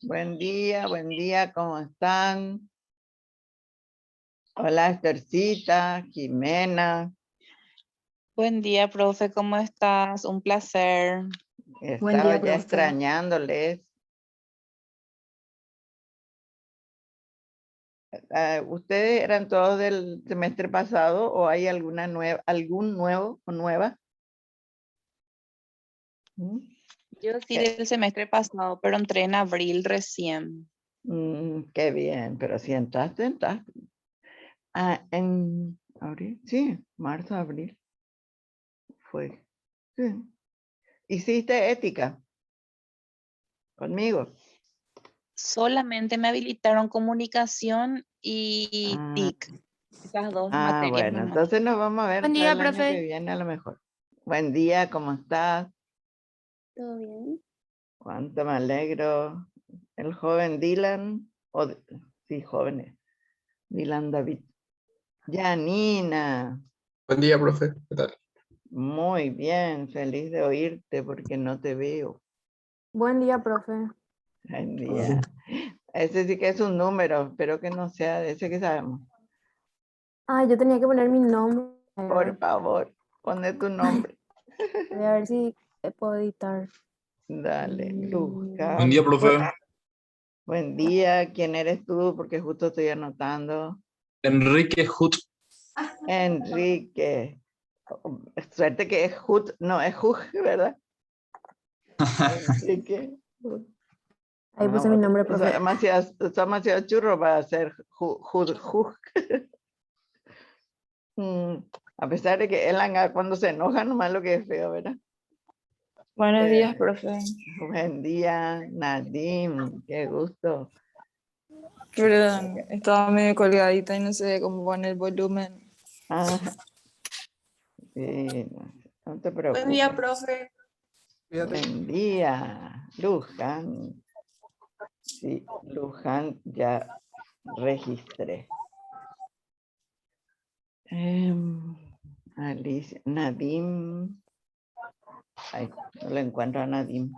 buen día, ¿cómo están? Hola, Esthercita, Jimena. Buen día, profe, ¿cómo estás? Un placer. Estaba ya extrañándoles. ¿Ustedes eran todos del semestre pasado o hay alguna nueva, algún nuevo o nueva? Yo sí del semestre pasado, pero entré en abril recién. Qué bien, pero si entraste, entraste. En abril, sí, marzo, abril. Fue. Sí. ¿Hiciste ética? Conmigo. Solamente me habilitaron comunicación y TIC. Esas dos materias Bueno, nomás. entonces nos vamos a ver Buen para día, el año que profe. viene a lo mejor. Buen día, ¿cómo estás? ¿Todo bien? Cuánto me alegro. El joven Dylan, sí, jóvenes. Dylan David. Janina, Buen día, profe. ¿Qué tal? muy bien, feliz de oírte porque no te veo. Buen día, profe. Buen día. Ese sí que es un número, espero que no sea de ese que sabemos. Ah, yo tenía que poner mi nombre. Por favor, pone tu nombre. Voy a ver si puedo editar. Dale, Luzca. Buen día, profe. Buen día, ¿quién eres tú? Porque justo estoy anotando. Enrique Hut. Enrique. Suerte que es Hut, no es Hug, ¿verdad? Enrique. Ahí puse mi nombre, profe. Demasiado churro para ser Hug. A pesar de que él cuando se enoja nomás lo que es feo, ¿verdad? Buenos días, profe. Buen día, Nadim, qué gusto. Perdón, estaba medio colgadita y no sé cómo poner el volumen. Sí, no te preocupes. Buen día, profe. Buen día, Luján. Sí, Luján ya registré. Alicia, Nadim. Ay, no le encuentro a Nadim.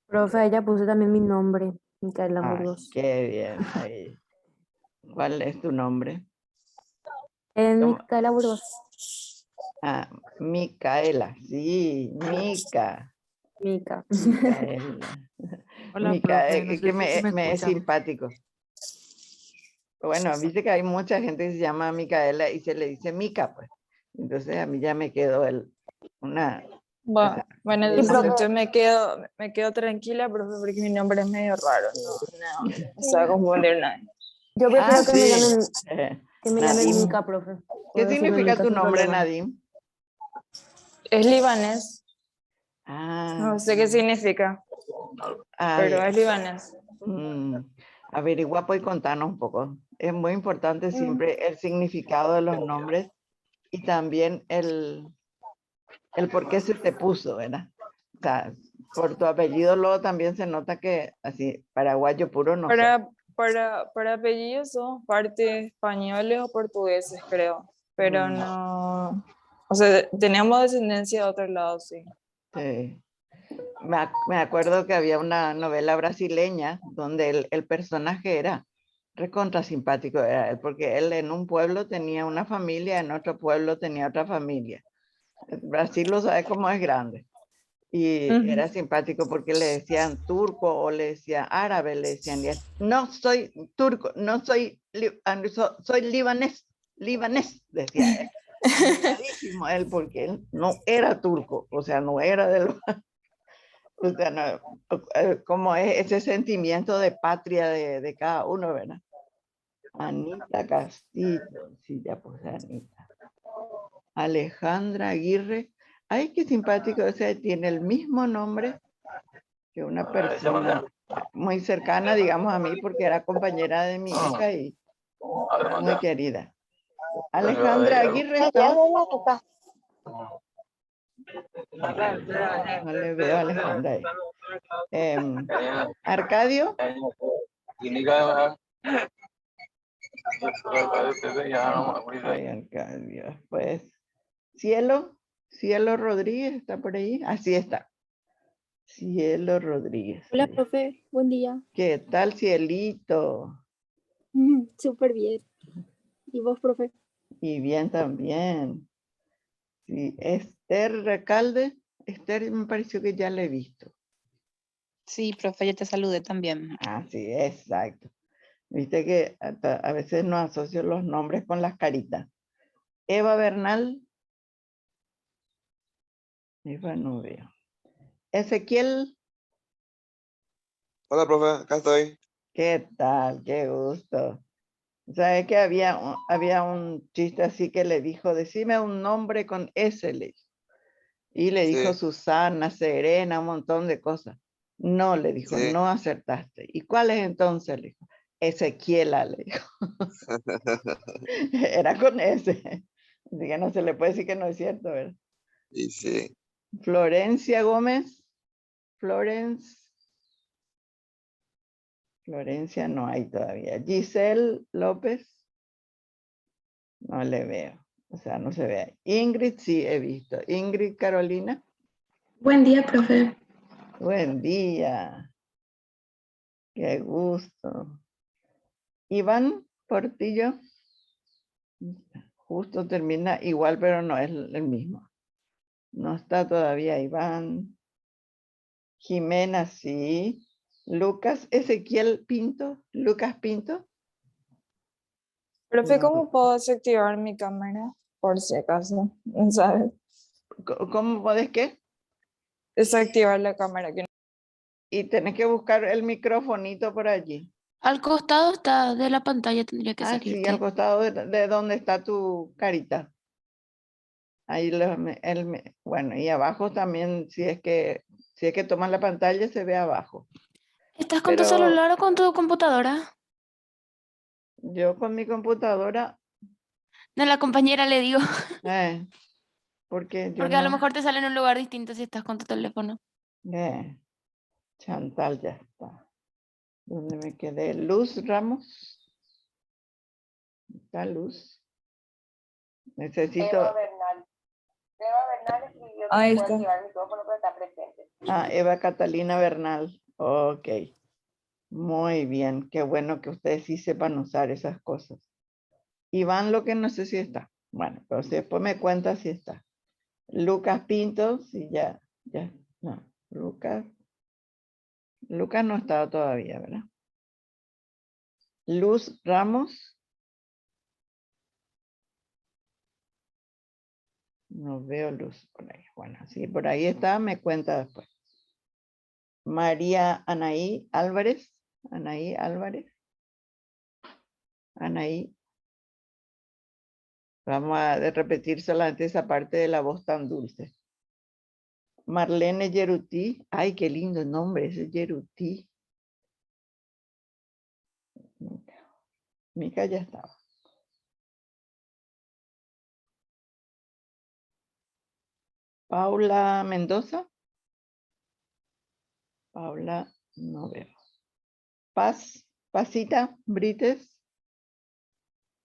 Profe, ahí ya puse también mi nombre. Micaela Burgos. Qué bien. Ahí. ¿Cuál es tu nombre? Micaela Burgos. Micaela. Sí, Mica. Mica. Micaela. Hola, Mica, profe, no sé que si me me es escucha. simpático. Bueno, viste que hay mucha gente que se llama Micaela y se le dice Mica, pues. Entonces a mí ya me quedó Bueno, entonces me quedo tranquila, profe, porque mi nombre es medio raro. No se va a confundir nadie. Yo prefiero que me llamen Nadim. Mica, profe. ¿Qué significa Mica tu sin nombre, problema. Nadim? Es libanés. No sé qué significa, pero es libanés. Averigua pues y contanos un poco. Es muy importante siempre el significado de los nombres y también el por qué se te puso, ¿verdad? O sea, por tu apellido luego también se nota que así, paraguayo puro no sos. Para apellidos somos parte españoles o portugueses, creo, pero no, o sea, teníamos descendencia de otro lado, sí. Sí. Me acuerdo que había una novela brasileña donde el personaje era recontra simpático, era él, porque él en un pueblo tenía una familia, en otro pueblo tenía otra familia. Brasil lo sabe cómo es grande. Y era simpático porque le decían turco o le decían árabe, le decían, y él, no soy turco, no soy, soy libanés, decía él. Clarísimo él, porque él no era turco, o sea, no era de los... O sea, no, como es ese sentimiento de patria de cada uno, ¿verdad? Anita Castillo, sí, ya puse Anita. Alejandra Aguirre, ay, qué simpático, o sea, tiene el mismo nombre que una persona muy cercana, digamos, a mí, porque era compañera de mi hija y muy querida. Alejandra Aguirre, ¿está? No le veo a Alejandra ahí. Arcadio. Ay, Arcadio. Pues, Cielo. Cielo Rodríguez está por ahí. Así está. Cielo Rodríguez. Hola, profe. Buen día. ¿Qué tal, Cielito? Súper bien. ¿Y vos, profe? Y bien también. Sí, Esther Recalde. Esther me pareció que ya la he visto. Sí, profe, ya te saludé también. Ah, sí, exacto. Viste que a veces no asocio los nombres con las caritas. Eva Bernal. Eva no veo. Ezequiel. Hola, profe, acá estoy. ¿Qué tal? Qué gusto. ¿Sabes que había un chiste así que le dijo, decime un nombre con S, le dijo. Y le dijo Sí, Susana, Serena, un montón de cosas. No, le dijo, sí. no acertaste. ¿Y cuál es entonces? Le dijo, Ezequiela, le dijo. Era con S. Así que no se le puede decir que no es cierto, ¿verdad? Y sí. Florencia Gómez. Florencia no hay todavía. Giselle López. No le veo. O sea, no se ve. Ingrid sí he visto. Ingrid Carolina. Buen día, profe. Buen día. Qué gusto. Iván Portillo. Justo termina igual, pero no es el mismo. No está todavía Iván. Jimena sí. Lucas Ezequiel Pinto. Lucas Pinto. Profe, No. ¿cómo puedo desactivar mi cámara? Por si acaso, ¿no sabes? ¿Cómo podés qué? Desactivar la cámara. Que Y tenés que buscar el microfonito por allí. Al costado está de la pantalla, tendría que Ah, sí, salirte. al costado de donde está tu carita. Ahí bueno, y abajo también, si es que tomas la pantalla, se ve abajo. ¿Estás con tu Pero celular o con tu computadora? yo con mi computadora, No, la compañera le digo, porque yo porque a lo no, mejor te sale en un lugar distinto si estás con tu teléfono. Chantal ya está. ¿Dónde me quedé? Luz Ramos. ¿Está Luz? Necesito. Eva Bernal escribió que ahí no puede está. activar el micrófono, pero está presente. Ah, Eva Catalina Bernal. Ok. Muy bien. Qué bueno que ustedes sí sepan usar esas cosas. Iván, lo que no sé si está. Bueno, pero si después me cuenta si está. Lucas Pinto, sí, ya. No, Lucas no estaba todavía, ¿verdad? Luz Ramos. No veo Luz por ahí. Bueno, si por ahí está, me cuenta después. María Anaí Álvarez. Anaí. Vamos a repetir solamente esa parte de la voz tan dulce. Marlene Yerutí. Ay, qué lindo nombre ese Yerutí. Mica ya estaba. Paula Mendoza. Paula, no veo. Pasita Brites.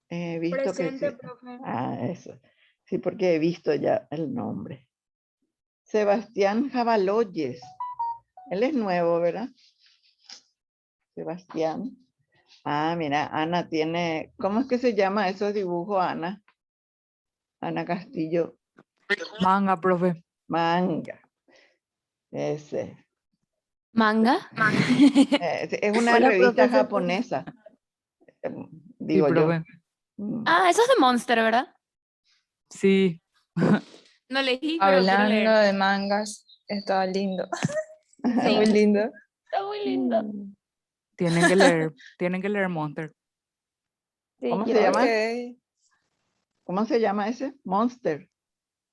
He visto Presente, que sí. profe. Ah, eso. Sí, porque he visto ya el nombre. Sebastián Jabaloyes. Él es nuevo, ¿verdad? Sebastián. Ah, mira, Ana tiene, ¿cómo es que se llama esos dibujos, Ana? Ana Castillo. Manga, profe. Manga. Ese. ¿Manga? Es una Hola, revista profe. japonesa, Sí, digo yo. profe. Ah, eso es de Monster, ¿verdad? Sí. No leí, pero quiero Hablando leer. de mangas, está lindo. Está Sí. muy lindo. Está muy lindo. Tienen que leer Monster. Sí, ¿Cómo se quiero llama? que- ¿Cómo se llama ese? Monster.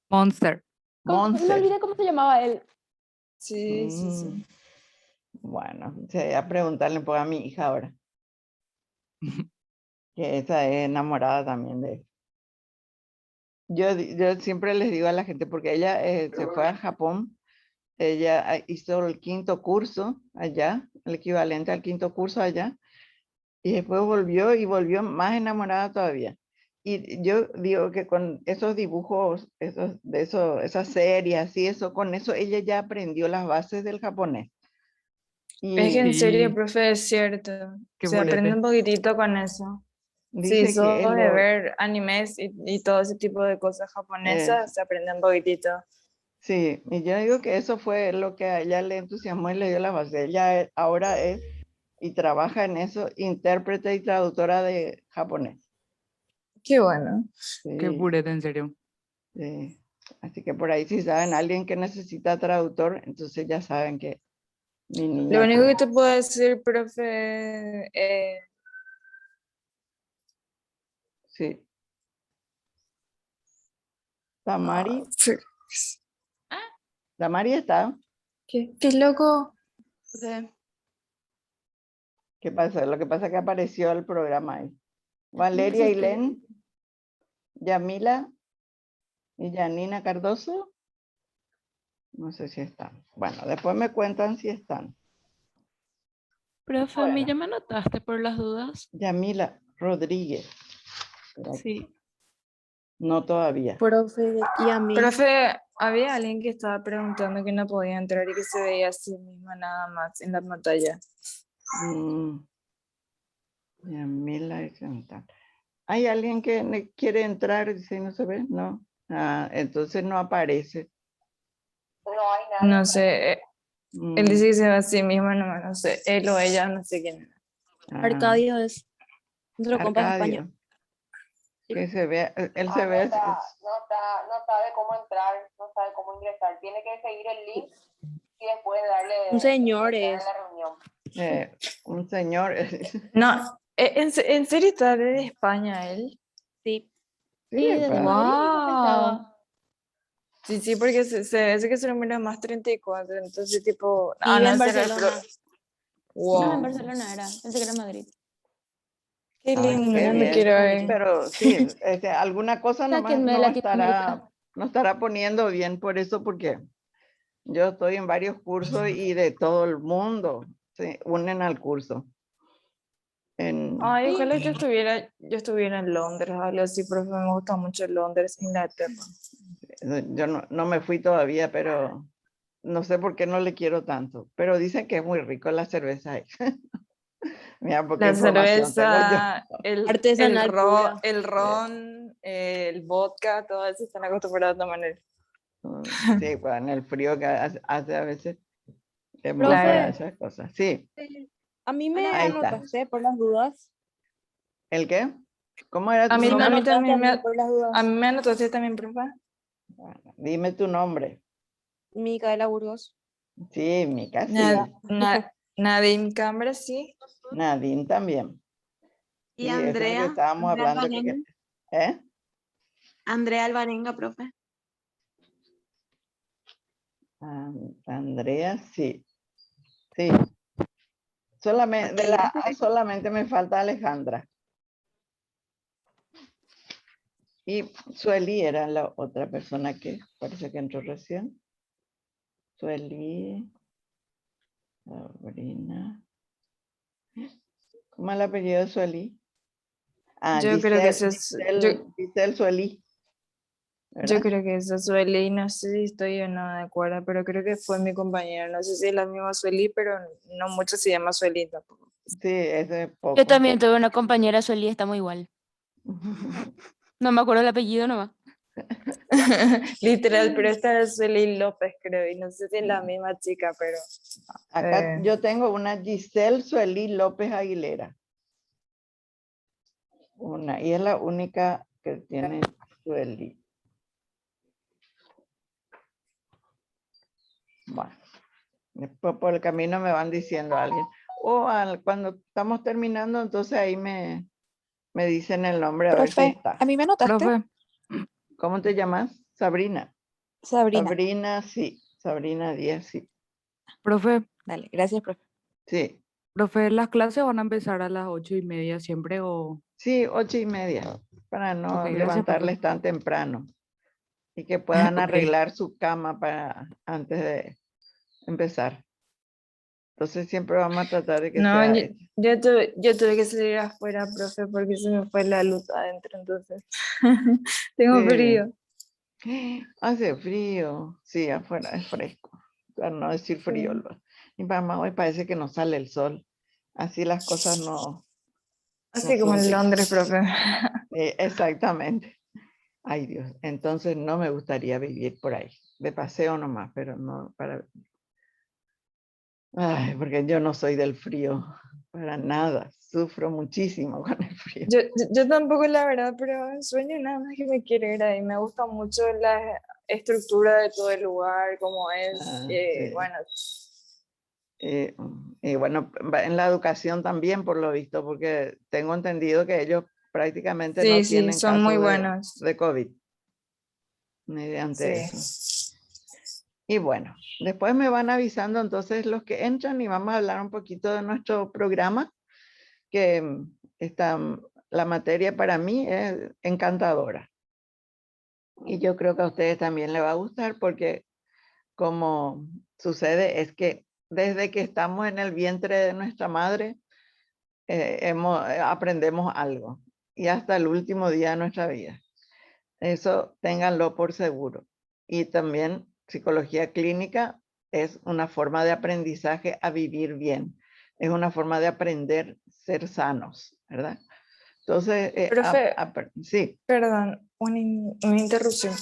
Monster. Me Monster. olvidé cómo se llamaba él. Sí, sí, sí. Bueno, voy a preguntarle a mi hija ahora. Que esa es enamorada también de él. Yo siempre les digo a la gente, porque ella se fue a Japón, ella hizo el 5º curso allá, el equivalente al 5º curso allá, y después volvió más enamorada todavía. Y yo digo que con esos dibujos, esas series, así, eso, con eso ella ya aprendió las bases del japonés. Es que Y en serio, Sí, profe, es cierto. qué Se aprende un bolete. poquitito con eso. Sí, dice que solo de ver animes y todo ese tipo de cosas japonesas, se aprende un poquitito. sí, y yo digo que eso fue lo que a ella le entusiasmó y le dio la base. Ella ahora es, y trabaja en eso, intérprete y traductora de japonés. Qué bueno. Qué Sí, purete, en serio. sí. Así que por ahí si saben alguien que necesita traductor, entonces ya saben que mi niña Lo único puede. que te puedo decir, profe, Sí. Tamari, Tamari está. ¿qué loco? ¿Qué pasa? Lo que pasa es que apareció el programa ahí. Valeria Ailén, Yamila y Janina Cardoso. No sé si están. Bueno, después me cuentan si están. Profe, a mí Bueno. ya me anotaste por las dudas. Yamila Rodríguez. Espera, Sí. no todavía. Profe, y a mí. Profe, había alguien que estaba preguntando que no podía entrar y que se veía a sí misma nada más en la pantalla. Yamila y Chantal. ¿Hay alguien que quiere entrar y si no se ve? No. Ah, entonces no aparece. No hay nada. No sé, él Mm, dice que se ve a sí mismo, no sé, él o ella, no sé quién. ah, Arcadio es nuestro compa de España. Arcadio. Que se ve, él Ah, se no ve. no sabe cómo entrar, no sabe cómo ingresar. Tiene que seguir el link y después darle Un señor entrar es. a la reunión. Un señor. No, en serio está de España él. Sí. Sí, Sí, desde pa. Madrid dijo que estaba. Wow. Sí, porque se dice que su número es más 34, entonces tipo... Ah, Vive no, en ese era el Barcelona. Wow. Ah, en Barcelona era. Pensé que era Madrid. Qué Ay, lindo, qué ya me bien. quiero ir. Pero sí, alguna cosa nomás Sáquenme de no Latinoamérica. estará poniendo bien por eso, porque yo estoy en varios cursos y de todo el mundo se unen al curso. Ay, ojalá yo estuviera en Londres, algo así, profe, me gusta mucho Londres, Inglaterra. Yo no me fui todavía, pero no sé por qué no le quiero tanto. Pero dicen que es muy rico la cerveza ahí. Mira, porque La información tengo yo. cerveza, Artesanal pura. el ron, el vodka, todo eso están acostumbrados a tomar. Sí, pues en el frío que hace a veces es muy Profe. para esas cosas. Sí, A mí me ahí está. anotaste por las dudas. ¿El qué? ¿Cómo era A tu mí, Sí, me nombre? anotaste también a mí por las dudas. a mí me anotaste también, profe. Bueno, dime tu nombre. Micaela Burgos. Sí, Mica, sí. Nadine Cambra, sí. Nadine también. Y Sí, eso es lo que Andrea. estábamos Andrea hablando. Alvarenga. ¿Eh? Andrea Alvarenga, profe. Andrea, sí. Sí. Solamente, solamente me falta Alejandra. Y Sueli era la otra persona que parece que entró recién. Sueli. Sabrina. ¿Cómo es el apellido de Sueli? Yo creo que eso es, Giselle Sueli. yo ¿Verdad? creo que eso es Sueli, y no sé si estoy o no de acuerdo, pero creo que fue mi compañera. No sé si es la misma Sueli, pero no mucho se llama Sueli tampoco. Sí, ese es poco. Yo también tuve una compañera, Sueli, estamos igual. No me acuerdo el apellido nomás. Literal, pero esta es Sueli López, creo, y no sé si es la misma chica, pero... Acá yo tengo una Giselle Sueli López Aguilera. Una, y es la única que tiene Sueli. Bueno, después por el camino me van diciendo alguien. O cuando estamos terminando, entonces ahí me dicen el nombre a ver si Profe, está. a mí me anotaste. Profe, ¿Cómo te llamas? Sabrina. Sabrina. Sabrina, sí. Sabrina Díaz, sí. profe, Dale, gracias, profe. Sí, profe, ¿las clases van a empezar a las 8:30 siempre o...? sí, 8:30, para no Ok, gracias, levantarles profe. tan temprano y que puedan Ok. arreglar su cama antes de empezar. Entonces siempre vamos a tratar de que No, sea... yo tuve que salir afuera, profe, porque se me fue la luz adentro, entonces tengo Sí. frío. Hace frío, sí, afuera es fresco, para no decir frío. Sí. Mi mamá hoy parece que no sale el sol, así las cosas no Así como son en bien. Londres, profe. Exactamente. Ay Dios, entonces no me gustaría vivir por ahí, de paseo nomás, pero no para... Ay, porque yo no soy del frío, para nada, sufro muchísimo con el frío. Yo tampoco, la verdad, pero sueño nada más que me quiero ir ahí. Me gusta mucho la estructura de todo el lugar, cómo es. Sí. Bueno, Y bueno, en la educación también, por lo visto, porque tengo entendido que ellos prácticamente no sí, sí, tienen son muy casos buenos. de COVID mediante Sí. eso. Y bueno, después me van avisando entonces los que entran y vamos a hablar un poquito de nuestro programa, que la materia para mí es encantadora. Y yo creo que a ustedes también les va a gustar porque como sucede es que desde que estamos en el vientre de nuestra madre, aprendemos algo y hasta el último día de nuestra vida. Eso ténganlo por seguro. Y también psicología clínica es una forma de aprendizaje a vivir bien. Es una forma de aprender ser sanos, ¿verdad? Entonces, Profe, sí. perdón, una interrupción.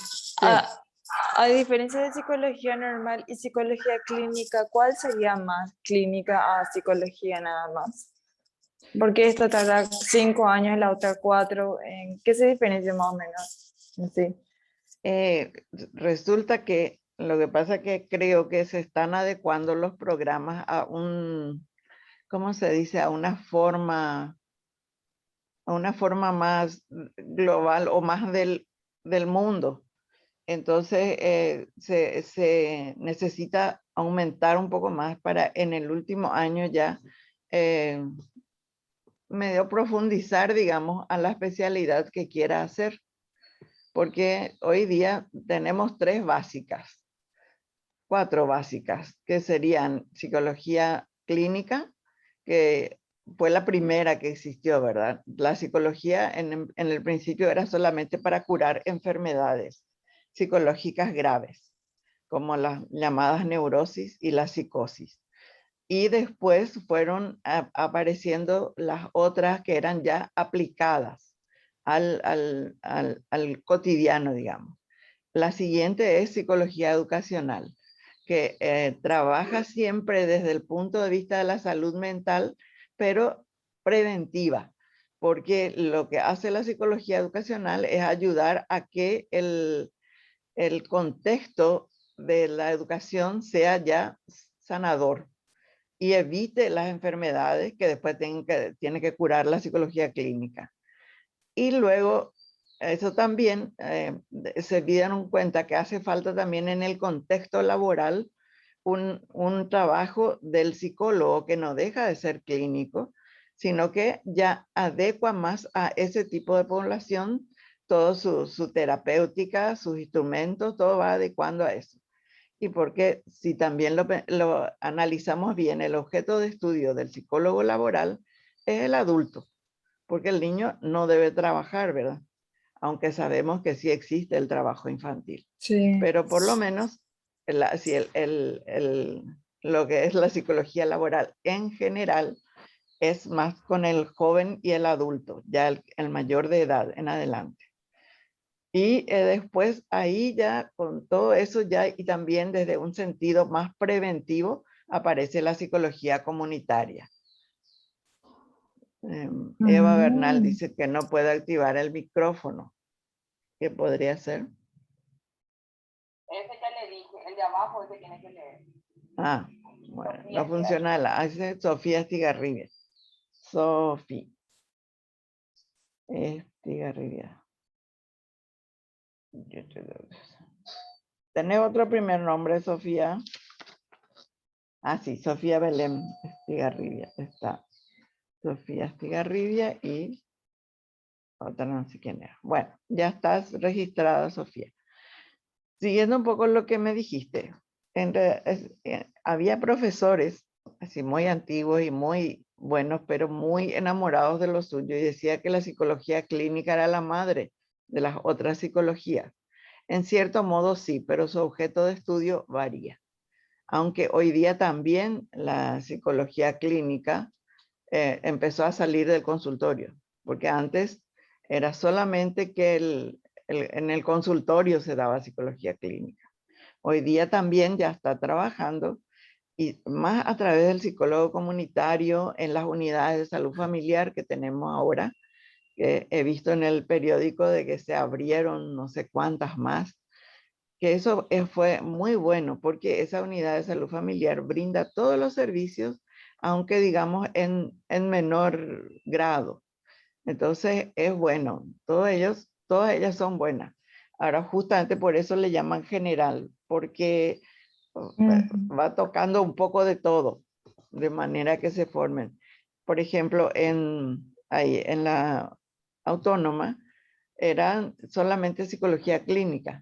A diferencia de psicología normal y psicología clínica, ¿cuál sería más clínica a psicología nada más? Porque esta tarda 5 años, la otra 4. ¿En qué se diferencia más o menos? Sí. Resulta que lo que pasa es que creo que se están adecuando los programas a ¿cómo se dice? A una forma más global o más del mundo. Entonces se necesita aumentar un poco más para en el último año ya medio profundizar, digamos, a la especialidad que quiera hacer. Porque hoy día tenemos 4 básicas, que serían psicología clínica, que fue la primera que existió, ¿verdad? La psicología en el principio era solamente para curar enfermedades psicológicas graves, como las llamadas neurosis y la psicosis. Y después fueron apareciendo las otras que eran ya aplicadas al cotidiano, digamos. La siguiente es psicología educacional, que trabaja siempre desde el punto de vista de la salud mental, pero preventiva, porque lo que hace la psicología educacional es ayudar a que el contexto de la educación sea ya sanador y evite las enfermedades que después tiene que curar la psicología clínica. Y luego, eso también se dieron cuenta que hace falta también en el contexto laboral un trabajo del psicólogo que no deja de ser clínico, sino que ya adecua más a ese tipo de población, todo su terapéutica, sus instrumentos, todo va adecuando a eso. Y porque si también lo analizamos bien, el objeto de estudio del psicólogo laboral es el adulto, porque el niño no debe trabajar, ¿verdad? Aunque sabemos que sí existe el trabajo infantil. Sí. Pero por lo menos, si lo que es la psicología laboral en general es más con el joven y el adulto, ya el mayor de edad en adelante. Y después ahí ya con todo eso ya y también desde un sentido más preventivo aparece la psicología comunitaria. Eva Bernal dice que no puede activar el micrófono. ¿Qué podría ser? Ese ya le dije, el de abajo ese tiene que leer. Ah, bueno, Sofía no funciona. Hace Sofía Estigarribia. Sofía Estigarribia. ¿Tenés otro primer nombre, Sofía? Ah, sí, Sofía Belén Estigarribia. Está Sofía Estigarribia y otra no sé quién era. Bueno, ya estás registrada, Sofía. Siguiendo un poco lo que me dijiste, había profesores así muy antiguos y muy buenos, pero muy enamorados de lo suyo, y decía que la psicología clínica era la madre de las otras psicologías. En cierto modo sí, pero su objeto de estudio varía. Aunque hoy día también la psicología clínica empezó a salir del consultorio, porque antes era solamente que en el consultorio se daba psicología clínica. Hoy día también ya está trabajando, y más a través del psicólogo comunitario en las unidades de salud familiar que tenemos ahora, que he visto en el periódico de que se abrieron no sé cuántas más, que eso fue muy bueno, porque esa unidad de salud familiar brinda todos los servicios, aunque digamos en menor grado. Entonces es bueno, todas ellas son buenas. Ahora justamente por eso le llaman general, porque va tocando un poco de todo, de manera que se formen. Por ejemplo, ahí en la autónoma eran solamente psicología clínica,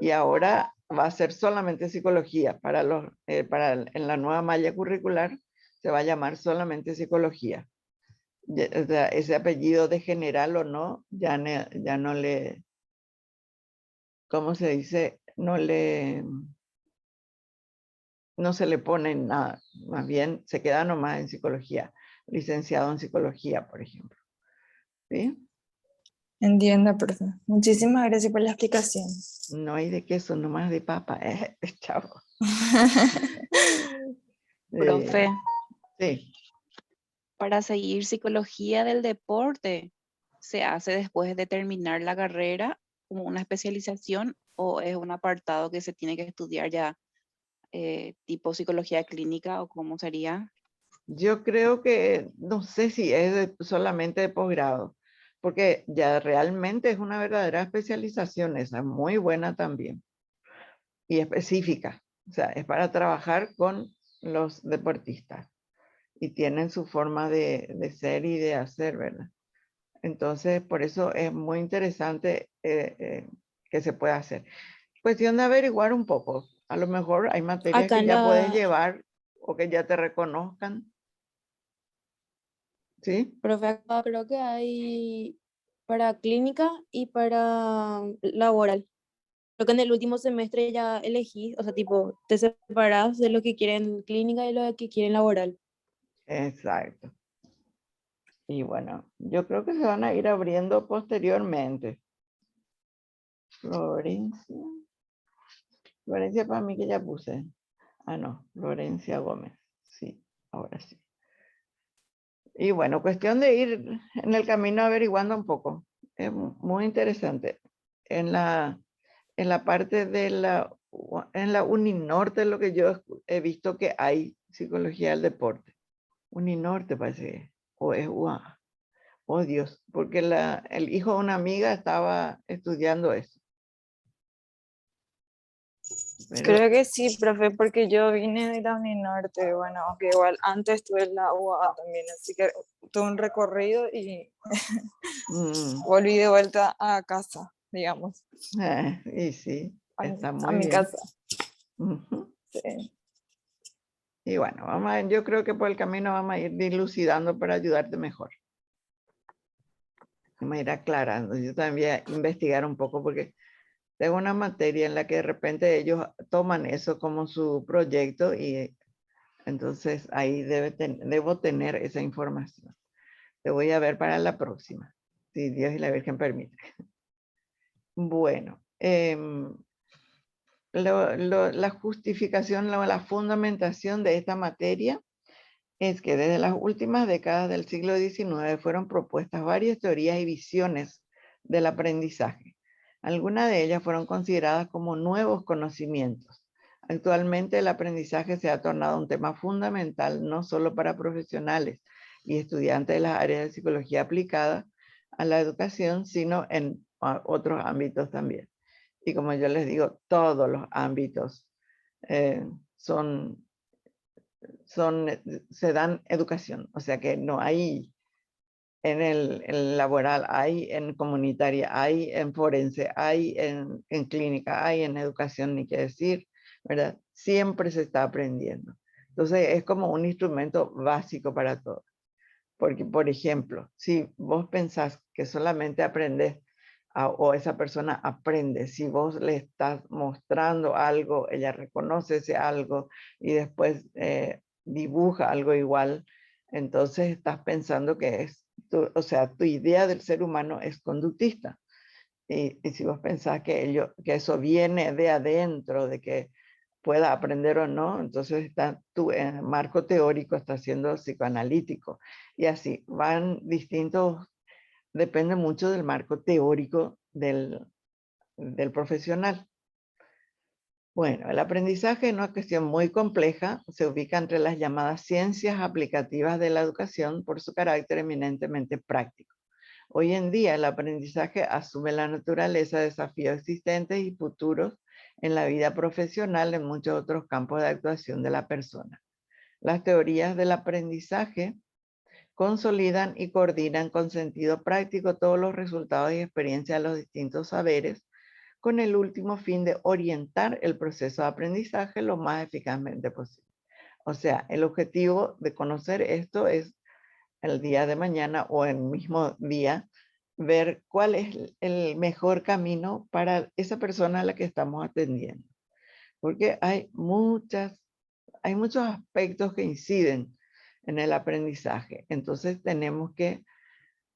y ahora va a ser solamente psicología. En la nueva malla curricular se va a llamar solamente psicología. O sea, ese apellido de general o no, ya no le, ¿cómo se dice? No se le pone nada, más bien se queda nomás en psicología, licenciado en psicología, por ejemplo. ¿Sí? Entiendo, profe. Muchísimas gracias por la explicación. No hay de queso, nomás de papa. Chavo. Profe, Sí. para seguir psicología del deporte, ¿se hace después de terminar la carrera como una especialización o es un apartado que se tiene que estudiar ya tipo psicología clínica o cómo sería? Yo creo que, no sé si es solamente de posgrado, porque ya realmente es una verdadera especialización, esa es muy buena también y específica. O sea, es para trabajar con los deportistas y tienen su forma de ser y de hacer, ¿verdad? Entonces, por eso es muy interesante que se pueda hacer. Cuestión de averiguar un poco. A lo mejor hay materias Acá que en ya puedes la, llevar o que ya te reconozcan. ¿Sí? profe, acá creo que hay para clínica y para laboral. Creo que en el último semestre ya elegí, o sea, tipo, te separas de lo que quieren clínica y lo que quieren laboral. Exacto. Y bueno, yo creo que se van a ir abriendo posteriormente. Florencia. Florencia para mí que ya puse. Ah, no, Florencia Gómez. Sí, ahora sí. Y bueno, cuestión de ir en el camino averiguando un poco. Es muy interesante. En la parte en la Uninorte, lo que yo he visto que hay psicología del deporte. Uninorte parece que, o es UA. Oh Dios, porque el hijo de una amiga estaba estudiando eso. Pero, Creo que sí, profe, porque yo vine de la Uninorte, bueno, aunque igual antes estuve en la UAA también, así que tuve un recorrido y volví de vuelta a casa, digamos. y sí, está A muy mi bien. casa. Sí. Y bueno, yo creo que por el camino vamos a ir dilucidando para ayudarte mejor. Vamos a ir aclarando. Yo también voy a investigar un poco porque tengo una materia en la que de repente ellos toman eso como su proyecto, y entonces ahí debo tener esa información. Te voy a ver para la próxima, si Dios y la Virgen permiten. Bueno, la justificación, la fundamentación de esta materia es que desde las últimas décadas del siglo XIX fueron propuestas varias teorías y visiones del aprendizaje. Algunas de ellas fueron consideradas como nuevos conocimientos. Actualmente el aprendizaje se ha tornado un tema fundamental no solo para profesionales y estudiantes de las áreas de psicología aplicada a la educación, sino en otros ámbitos también. Y como yo les digo, todos los ámbitos se dan educación, o sea que no hay en el laboral, hay en comunitaria, hay en forense, hay en clínica, hay en educación, ni qué decir, ¿verdad? Siempre se está aprendiendo. Entonces es como un instrumento básico para todo. Porque, por ejemplo, si vos pensás que solamente aprendes o esa persona aprende, si vos le estás mostrando algo, ella reconoce ese algo y después dibuja algo igual, entonces estás pensando que es, o sea, tu idea del ser humano es conductista. Y si vos pensás que eso viene de adentro, de que pueda aprender o no, entonces tu marco teórico está siendo psicoanalítico. Y así, van distintos, depende mucho del marco teórico del profesional. Bueno, el aprendizaje es una cuestión muy compleja, se ubica entre las llamadas ciencias aplicativas de la educación por su carácter eminentemente práctico. Hoy en día el aprendizaje asume la naturaleza de desafíos existentes y futuros en la vida profesional en muchos otros campos de actuación de la persona. Las teorías del aprendizaje consolidan y coordinan con sentido práctico todos los resultados y experiencias de los distintos saberes, con el último fin de orientar el proceso de aprendizaje lo más eficazmente posible. O sea, el objetivo de conocer esto es el día de mañana o el mismo día, ver cuál es el mejor camino para esa persona a la que estamos atendiendo. Porque hay muchos aspectos que inciden en el aprendizaje. Entonces tenemos que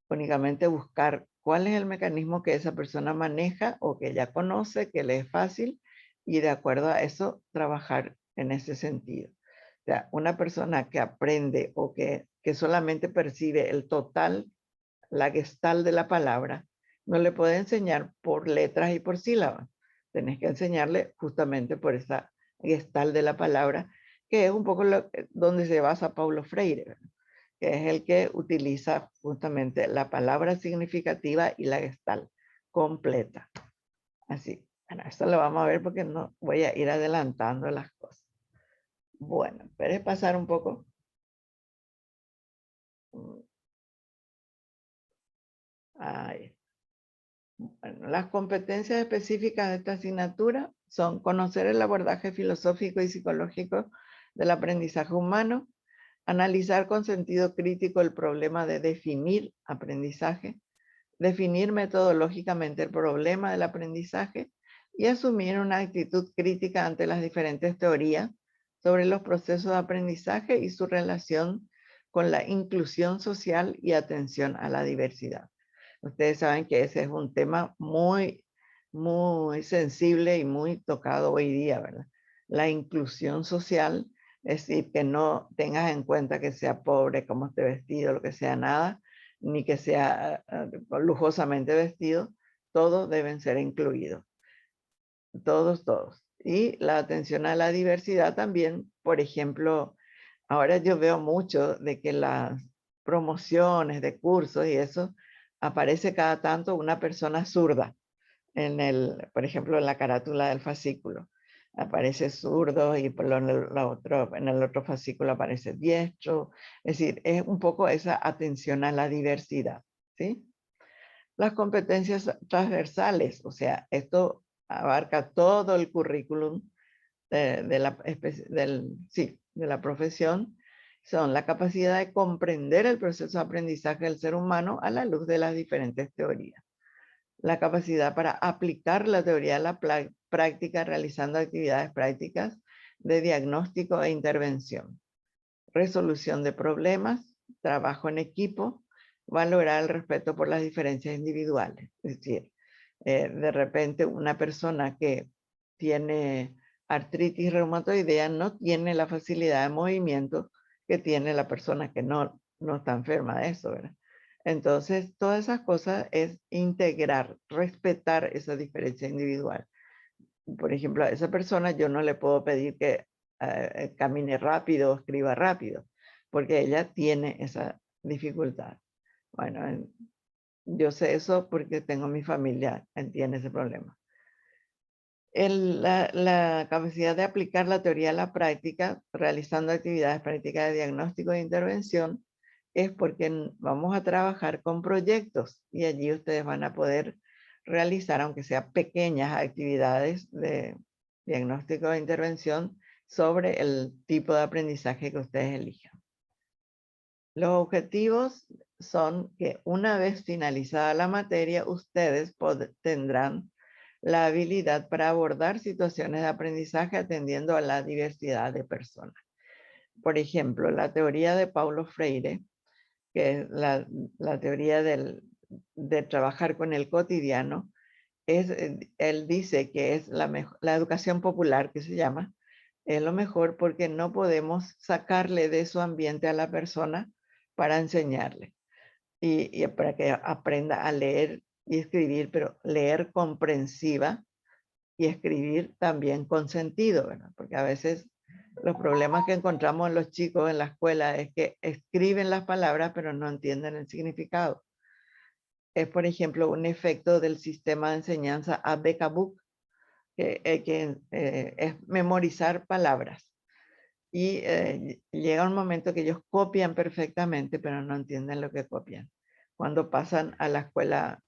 únicamente buscar cuál es el mecanismo que esa persona maneja o que ya conoce, que le es fácil, y de acuerdo a eso trabajar en ese sentido. O sea, una persona que aprende o que solamente percibe el total, la gestal de la palabra, no le puede enseñar por letras y por sílabas. Tenés que enseñarle justamente por esa gestal de la palabra, que es un poco donde se basa Paulo Freire, ¿verdad? Que es el que utiliza justamente la palabra significativa y la gestal completa. Así, bueno, esto lo vamos a ver porque no voy a ir adelantando las cosas. Bueno, ¿querés pasar un poco? Ahí. Bueno, las competencias específicas de esta asignatura son conocer el abordaje filosófico y psicológico del aprendizaje humano, analizar con sentido crítico el problema de definir aprendizaje, definir metodológicamente el problema del aprendizaje y asumir una actitud crítica ante las diferentes teorías sobre los procesos de aprendizaje y su relación con la inclusión social y atención a la diversidad. Ustedes saben que ese es un tema muy, muy sensible y muy tocado hoy día, ¿verdad? La inclusión social, es decir, que no tengas en cuenta que sea pobre, cómo esté vestido, lo que sea, nada, ni que sea lujosamente vestido, todos deben ser incluidos. Todos. Y la atención a la diversidad también, por ejemplo, ahora yo veo mucho de que las promociones de cursos y eso, aparece cada tanto una persona zurda por ejemplo, en la carátula del fascículo. Aparece zurdo y en el otro fascículo aparece diestro. Es decir, es un poco esa atención a la diversidad, ¿sí? Las competencias transversales, o sea, esto abarca todo el currículum de la profesión, son la capacidad de comprender el proceso de aprendizaje del ser humano a la luz de las diferentes teorías. La capacidad para aplicar la teoría a la práctica realizando actividades prácticas de diagnóstico e intervención. Resolución de problemas, trabajo en equipo, valorar el respeto por las diferencias individuales. Es decir, de repente una persona que tiene artritis reumatoidea no tiene la facilidad de movimiento que tiene la persona que no está enferma de eso, ¿verdad? Entonces, todas esas cosas es integrar, respetar esa diferencia individual. Por ejemplo, a esa persona yo no le puedo pedir que camine rápido o escriba rápido, porque ella tiene esa dificultad. Bueno, yo sé eso porque tengo mi familia, tiene ese problema. La capacidad de aplicar la teoría a la práctica, realizando actividades prácticas de diagnóstico e intervención, es porque vamos a trabajar con proyectos y allí ustedes van a poder realizar, aunque sea pequeñas actividades de diagnóstico e intervención, sobre el tipo de aprendizaje que ustedes elijan. Los objetivos son que una vez finalizada la materia, ustedes tendrán la habilidad para abordar situaciones de aprendizaje atendiendo a la diversidad de personas. Por ejemplo, la teoría de Paulo Freire, que es la teoría de trabajar con el cotidiano, él dice que es la educación popular, que se llama, es lo mejor porque no podemos sacarle de su ambiente a la persona para enseñarle y para que aprenda a leer y escribir, pero leer comprensiva y escribir también con sentido, ¿verdad? Porque a veces los problemas que encontramos en los chicos en la escuela es que escriben las palabras pero no entienden el significado. Es, por ejemplo, un efecto del sistema de enseñanza Abeka-Book, que es memorizar palabras. Y llega un momento que ellos copian perfectamente, pero no entienden lo que copian. Cuando pasan a la escuela,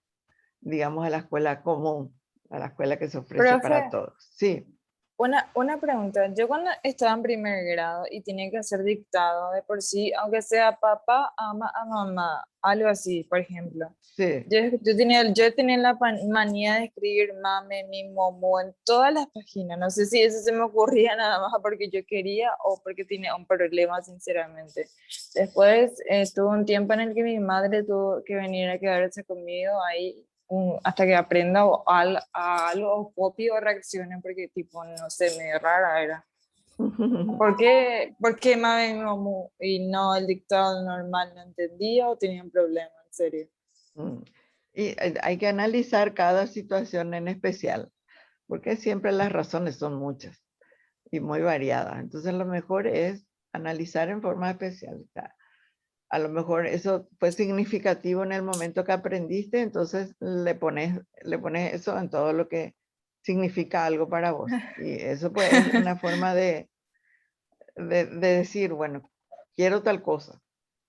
digamos a la escuela común, a la escuela que se ofrece para Profe, todos. Sí. Una pregunta, yo cuando estaba en primer grado y tenía que hacer dictado de por sí, aunque sea papá ama a mamá, algo así, por ejemplo. Sí. Yo tenía la manía de escribir mame, mi momo en todas las páginas. No sé si eso se me ocurría nada más porque yo quería o porque tenía un problema, sinceramente. Después tuve un tiempo en el que mi madre tuvo que venir a quedarse conmigo ahí hasta que aprenda a algo o copie o reaccione, porque tipo, no sé, medio rara era. ¿Por qué mame mi momo y no el dictado normal? ¿No entendía o tenía un problema? En serio. Y hay que analizar cada situación en especial, porque siempre las razones son muchas y muy variadas. Entonces lo mejor es analizar en forma especial. O sea, a lo mejor eso fue significativo en el momento que aprendiste, entonces le pones eso en todo lo que significa algo para vos. Y eso pues es una forma de decir, bueno, quiero tal cosa.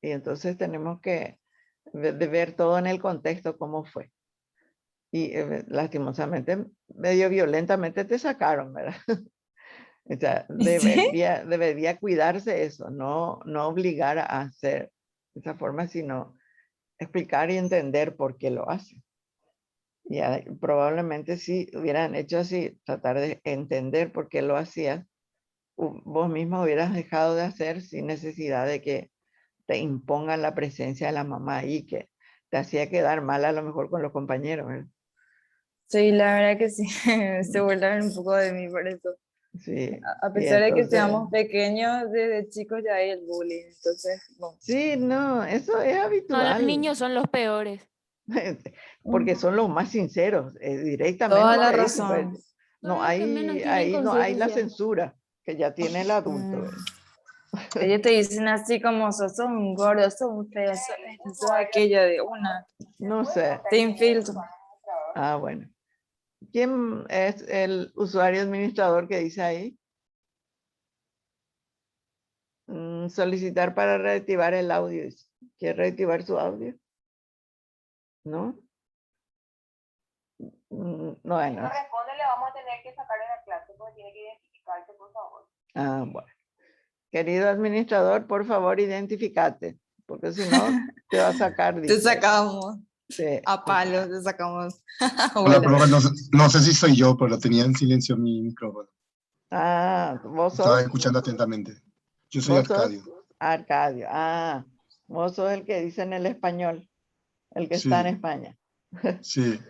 Y entonces tenemos que de ver todo en el contexto, cómo fue. Y lastimosamente, medio violentamente te sacaron, ¿verdad? O sea, debería cuidarse eso, no obligar a hacer de esa forma, sino explicar y entender por qué lo hacen. Y probablemente si hubieran hecho así, tratar de entender por qué lo hacías, vos mismo hubieras dejado de hacer sin necesidad de que te impongan la presencia de la mamá ahí, que te hacía quedar mal a lo mejor con los compañeros, ¿verdad? Sí, la verdad que sí, se burlaron un poco de mí por eso. Sí. A pesar de que seamos pequeños, desde chicos ya hay el bullying, entonces, bueno. Sí, no, eso es No, los habitual. niños son los peores. Porque son los más sinceros, directamente Toda la te dicen, pues, razón. no Son los que menos hay, tienen ahí no hay la conciencia. censura que ya tiene el adulto. Ellos te dicen así como, sos un gordo, sos un feo, sos aquello de una. No sé. Te infiltro. Ah, bueno. ¿Quién es el usuario administrador que dice ahí? Solicitar para reactivar el audio. ¿Quiere reactivar su audio? ¿No? No, Si no responde, le vamos a tener que sacar de la clase porque tiene que identificarse, por favor. Ah, bueno. Querido administrador, por favor, identifícate, porque si no, te va a sacar. Te sacamos. Sí. A palos, te sacamos. Hola, Bueno. profe, no sé si soy yo, pero tenía en silencio mi micrófono. Ah, vos Estaba sos. escuchando atentamente. Yo soy ¿Vos sos? Arcadio. Arcadio. Ah, vos sos el que dice en el español, el que está en Sí, España. sí,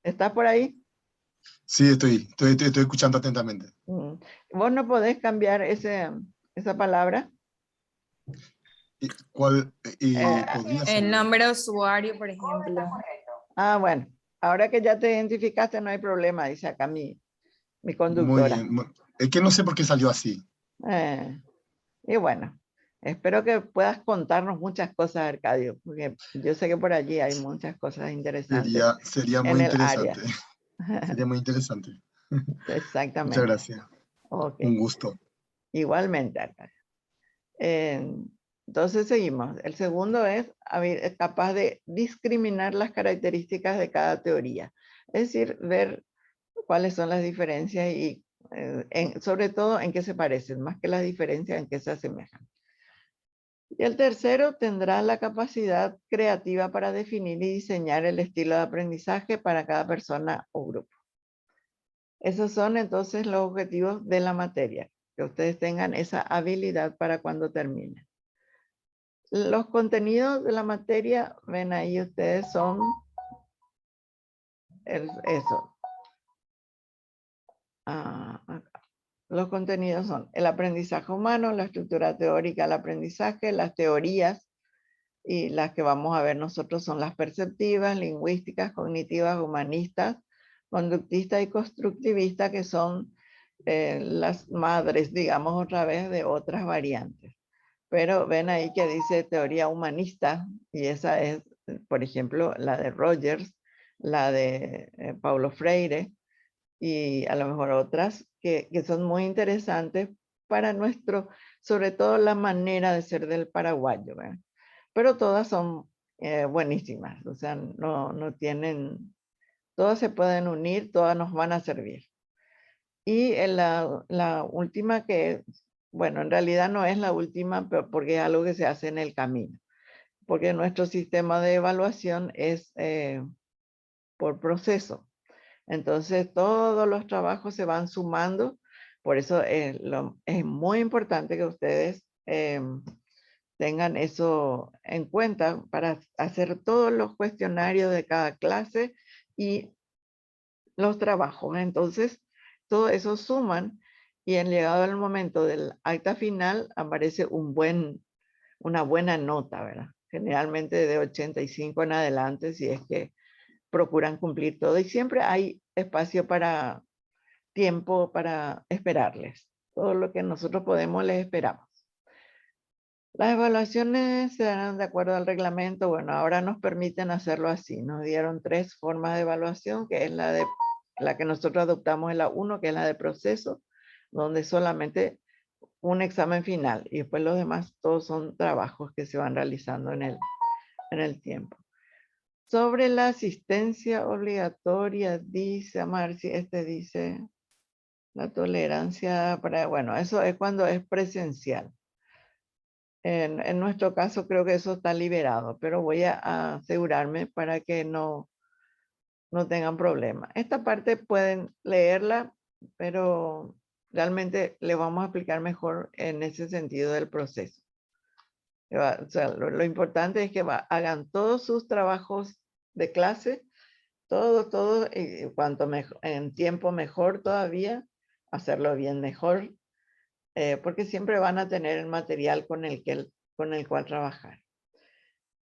¿Estás por ahí? sí, estoy escuchando atentamente. ¿Vos no podés cambiar esa palabra? ¿Cuál podría ser? El nombre de usuario, por ejemplo. Ah, bueno. Ahora que ya te identificaste, no hay problema, dice acá mi Muy conductora. bien. Es que no sé por qué salió así. Y bueno, espero que puedas contarnos muchas cosas, Arcadio, porque yo sé que por allí hay muchas cosas interesantes Sería en muy el área. interesante. Sería muy interesante. Exactamente. Muchas gracias. Okay. Un gusto. Igualmente, Arcadio. Entonces seguimos. El segundo es capaz de discriminar las características de cada teoría. Es decir, ver cuáles son las diferencias y sobre todo en qué se parecen, más que las diferencias en qué se asemejan. Y el tercero tendrá la capacidad creativa para definir y diseñar el estilo de aprendizaje para cada persona o grupo. Esos son entonces los objetivos de la materia, que ustedes tengan esa habilidad para cuando terminen. Los contenidos de la materia, ven ahí ustedes, son eso. Acá. Los contenidos son el aprendizaje humano, la estructura teórica del aprendizaje, las teorías, y las que vamos a ver nosotros son las perceptivas, lingüísticas, cognitivas, humanistas, conductistas y constructivistas, que son las madres, digamos otra vez, de otras variantes. Pero ven ahí que dice teoría humanista, y esa es, por ejemplo, la de Rogers, la de Paulo Freire, y a lo mejor otras que son muy interesantes para sobre todo la manera de ser del paraguayo, ¿verdad? Pero todas son buenísimas, o sea, no tienen, todas se pueden unir, todas nos van a servir. Y la última que, bueno, en realidad no es la última, pero porque es algo que se hace en el camino, porque nuestro sistema de evaluación es por proceso. Entonces todos los trabajos se van sumando, por eso es muy importante que ustedes tengan eso en cuenta para hacer todos los cuestionarios de cada clase y los trabajos. Entonces, todo eso suman, y en llegado el momento del acta final aparece una buena nota, ¿verdad? Generalmente de 85 en adelante, si es que procuran cumplir todo, y siempre hay espacio para tiempo para esperarles. Todo lo que nosotros podemos les esperamos. Las evaluaciones se darán de acuerdo al reglamento. Bueno, ahora nos permiten hacerlo así. Nos dieron 3 formas de evaluación, que es la que nosotros adoptamos, es la 1, que es la de proceso, donde solamente un examen final, y después los demás todos son trabajos que se van realizando en el tiempo. Sobre la asistencia obligatoria, dice Marci, dice la tolerancia para, bueno, eso es cuando es presencial. En nuestro caso creo que eso está liberado, pero voy a asegurarme para que no tengan problema. Esta parte pueden leerla, pero realmente le vamos a explicar mejor en ese sentido del proceso. O sea, lo importante es que hagan todos sus trabajos de clase, todo, y cuanto mejor, en tiempo mejor todavía, hacerlo bien mejor, porque siempre van a tener el material con el cual trabajar.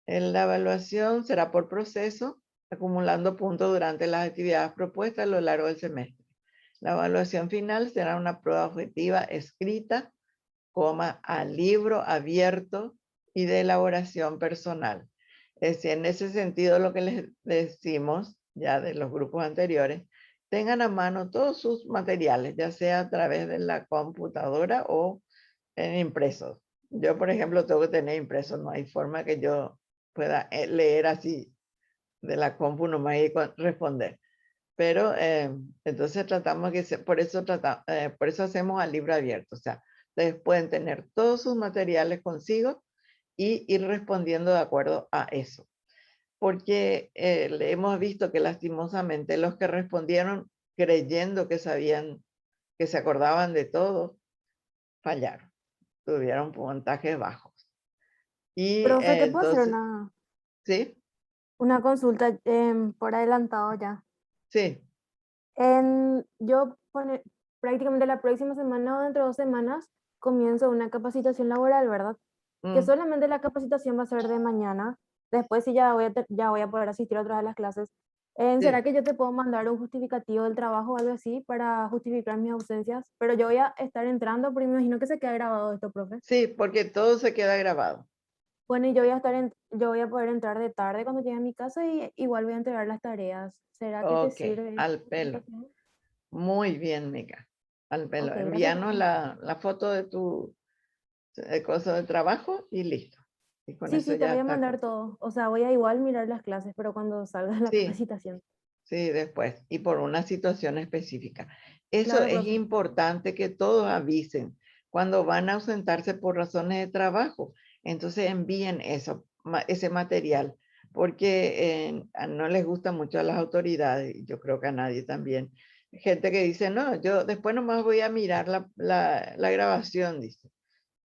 La evaluación será por proceso, acumulando puntos durante las actividades propuestas a lo largo del semestre. La evaluación final será una prueba objetiva escrita, a libro abierto y de elaboración personal. Es decir, en ese sentido, lo que les decimos ya de los grupos anteriores, tengan a mano todos sus materiales, ya sea a través de la computadora o en impresos. Yo, por ejemplo, tengo que tener impresos, no hay forma que yo pueda leer así de la compu nomás y responder. Pero entonces tratamos por eso hacemos al libro abierto. O sea, ustedes pueden tener todos sus materiales consigo y ir respondiendo de acuerdo a eso. Porque hemos visto que lastimosamente los que respondieron creyendo que sabían, que se acordaban de todo, fallaron. Tuvieron puntajes bajos. Y Profe, ¿te puedo hacer entonces, ¿sí? una consulta por adelantado ya? Sí. Yo prácticamente la próxima semana o dentro de 2 semanas comienzo una capacitación laboral, ¿verdad? Que solamente la capacitación va a ser de mañana. Después sí ya voy a poder asistir a otras de las clases. ¿Será que yo te puedo mandar un justificativo del trabajo o algo así para justificar mis ausencias? Pero yo voy a estar entrando, pero me imagino que se queda grabado esto, profe. Sí, porque todo se queda grabado. Bueno, y yo voy a poder entrar de tarde cuando llegue a mi casa y igual voy a entregar las tareas. ¿Será que te sirve? Al pelo. Muy bien, Mica. Al pelo. Okay, Envíanos la foto de tu cosa de trabajo y listo. Y con sí, eso te ya voy a está. mandar todo. O sea, voy a igual mirar las clases, pero cuando salga la Sí. capacitación. Sí, después. Y por una situación específica. Eso Claro, es profe. importante que todos avisen cuando van a ausentarse por razones de trabajo. Entonces envíen eso, ese material, porque no les gusta mucho a las autoridades, y yo creo que a nadie también. Gente que dice, no, yo después nomás voy a mirar la grabación, dice.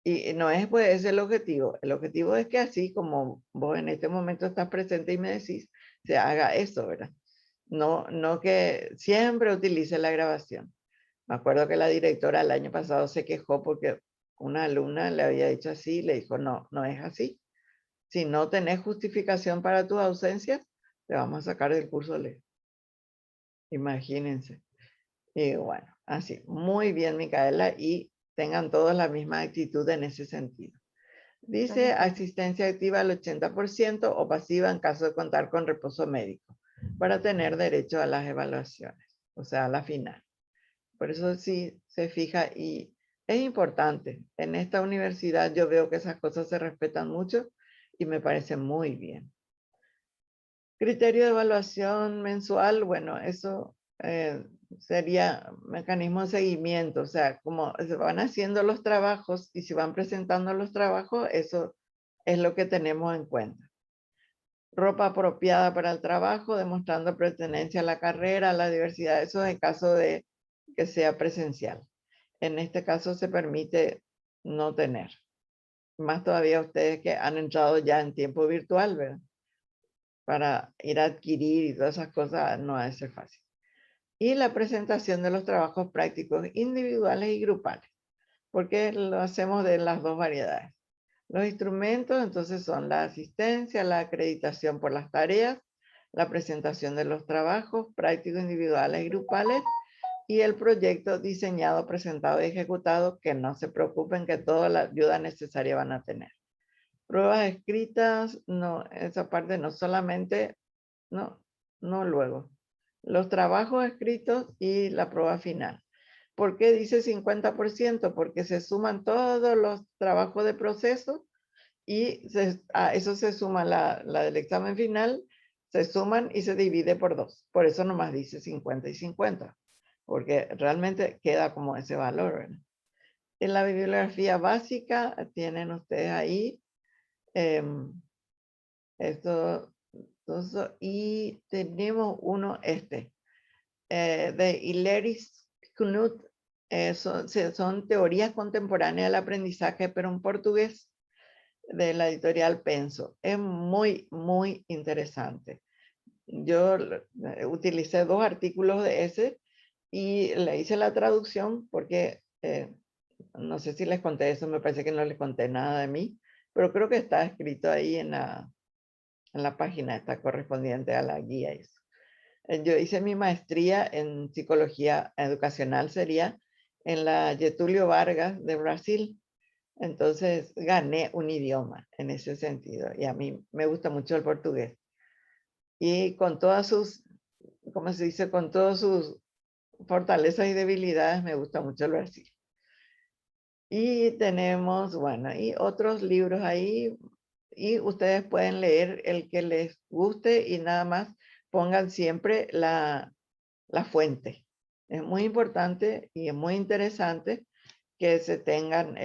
Y no es pues ese el objetivo. El objetivo es que así como vos en este momento estás presente y me decís, se haga eso, ¿verdad? No, no que siempre utilice la grabación. Me acuerdo que la directora el año pasado se quejó porque una alumna le había dicho así, le dijo, no, no es así. Si no tenés justificación para tus ausencias, te vamos a sacar del curso ley. Imagínense. Y bueno, así. Muy bien, Micaela, y tengan todos la misma actitud en ese sentido. Dice Gracias, profe. asistencia activa al 80% o pasiva en caso de contar con reposo médico para tener derecho a las evaluaciones, o sea, a la final. Por eso sí se fija y es importante. En esta universidad yo veo que esas cosas se respetan mucho y me parece muy bien. Criterio de evaluación mensual, bueno, eso sería mecanismo de seguimiento, o sea, como se van haciendo los trabajos y se van presentando los trabajos, eso es lo que tenemos en cuenta. Ropa apropiada para el trabajo, demostrando pertenencia a la carrera, a la diversidad, eso en caso de que sea presencial. En este caso se permite no tener. Más todavía ustedes que han entrado ya en tiempo virtual, ¿verdad? Para ir a adquirir y todas esas cosas no ha de ser fácil. Y la presentación de los trabajos prácticos individuales y grupales, porque lo hacemos de las dos variedades. Los instrumentos entonces son la asistencia, la acreditación por las tareas, la presentación de los trabajos prácticos individuales y grupales y el proyecto diseñado, presentado y ejecutado, que no se preocupen que toda la ayuda necesaria van a tener. Pruebas escritas, no, esa parte no solamente, no luego. Los trabajos escritos y la prueba final. ¿Por qué dice 50%? Porque se suman todos los trabajos de proceso y a eso se suma la del examen final, se suman y se divide por 2. Por eso nomás dice 50 y 50, porque realmente queda como ese valor, ¿verdad? En la bibliografía básica tienen ustedes ahí esto, y tenemos uno de Hilaris Knut, son teorías contemporáneas del aprendizaje, pero en portugués, de la editorial Penso. Es muy, muy interesante. Yo utilicé 2 artículos de ese y le hice la traducción porque no sé si les conté eso, me parece que no les conté nada de mí, pero creo que está escrito ahí en la página, está correspondiente a la guía. Eso. Yo hice mi maestría en psicología educacional, sería en la Getúlio Vargas de Brasil. Entonces gané un idioma en ese sentido y a mí me gusta mucho el portugués. Y con todas sus, ¿cómo se dice? Con todas sus fortalezas y debilidades me gusta mucho el Brasil. Y tenemos, bueno, y otros libros ahí y ustedes pueden leer el que les guste y nada más pongan siempre la fuente. Es muy importante y es muy interesante que se tengan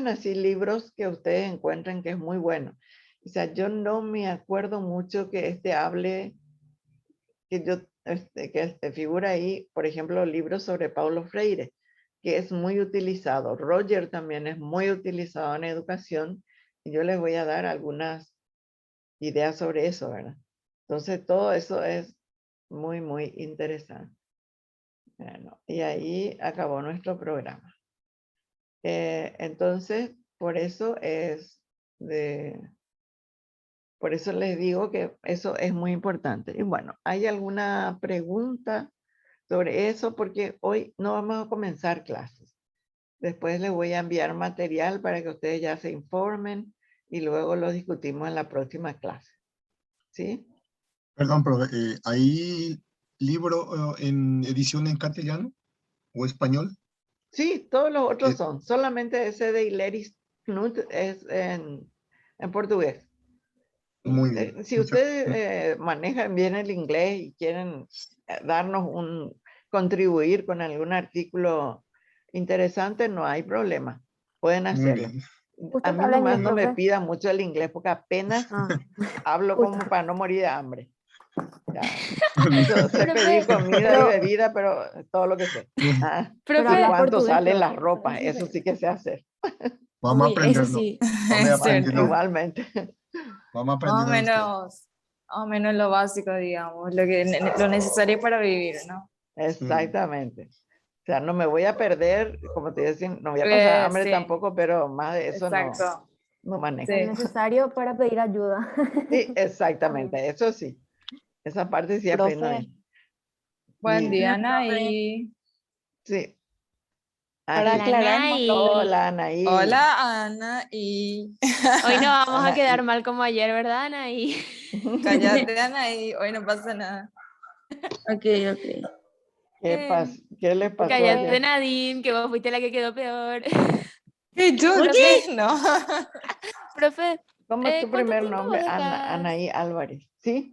así libros que ustedes encuentren que es muy bueno. O sea, yo no me acuerdo mucho que hable, que figura ahí, por ejemplo, libros sobre Paulo Freire, que es muy utilizado. Roger también es muy utilizado en educación y yo les voy a dar algunas ideas sobre eso, ¿verdad? Entonces, todo eso es muy, muy interesante. Bueno, y ahí acabó nuestro programa. Entonces, por eso por eso les digo que eso es muy importante. Y bueno, ¿hay alguna pregunta sobre eso? Porque hoy no vamos a comenzar clases. Después les voy a enviar material para que ustedes ya se informen y luego lo discutimos en la próxima clase. ¿Sí? Perdón, profe, ¿hay libro en edición en castellano o español? Sí, todos los otros Eh, son. Solamente ese de Hilaris Knut es en portugués. Muy bien. Si ustedes manejan bien el inglés y quieren contribuir con algún artículo interesante, no hay problema. Pueden Muy hacerlo. bien. A ¿Usted mí habla nomás inglés, no me profe? pida mucho el inglés porque apenas hablo Justo. como para no morir de hambre. Ya. Yo sé pedir Profe, comida y Pero- bebida, pero todo lo que sé. Ah, Pero profe, y hablas cuánto portugués, salen profe. las ropas, eso sí que sé hacer. Vamos a Uy, eso aprenderlo. sí. Vamos a Es cierto. aprenderlo. Igualmente. Vamos a Más o aprender de ustedes. menos, más o menos lo básico, digamos, lo necesario para vivir, ¿no? Exactamente. O sea, no me voy a perder, como te decía, no voy a pasar hambre Sí, tampoco, pero más de eso exacto. no manejo. Sí. Lo necesario para pedir ayuda. Sí, exactamente, eso sí. Esa parte sí aprendo Profe, bien. Buen Y- día, Anaí. sí. para Así. aclarar más Anaí. Hola, Anaí. Hola, Anaí. Hoy no vamos a quedar Anaí. mal como ayer, ¿verdad, Anaí? Cállate, Anaí. Hoy no pasa nada. Ok, ok. ¿Qué le pasó Cállate, ayer? Nadine, que vos fuiste la que quedó peor. ¿Y yo Profe. qué? No. Profe, ¿Cómo es tu ¿cuánto primer tiempo vos nombre? dejas? Anaí Álvarez. ¿Sí?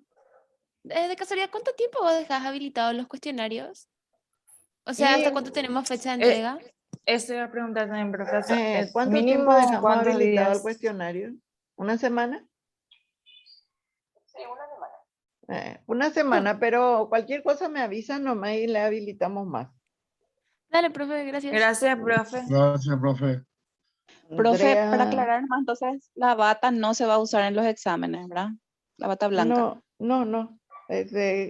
De casualidad, ¿cuánto tiempo vos dejas habilitados los cuestionarios? O sea, Y ¿hasta cuánto tenemos fecha de Eh, entrega? Eso iba a preguntar también, profesor. ¿cuánto tiempo Mínimo, dejamos ¿cuántos habilitado el días? cuestionario? ¿Una semana? Sí, una semana. Una semana, pero cualquier cosa me avisan nomás y le habilitamos más. Dale, profe, gracias. Gracias, profe. Gracias, profe. profe, para Andrea, aclarar más, entonces la bata no se va a usar en los exámenes, ¿verdad? La bata blanca. no.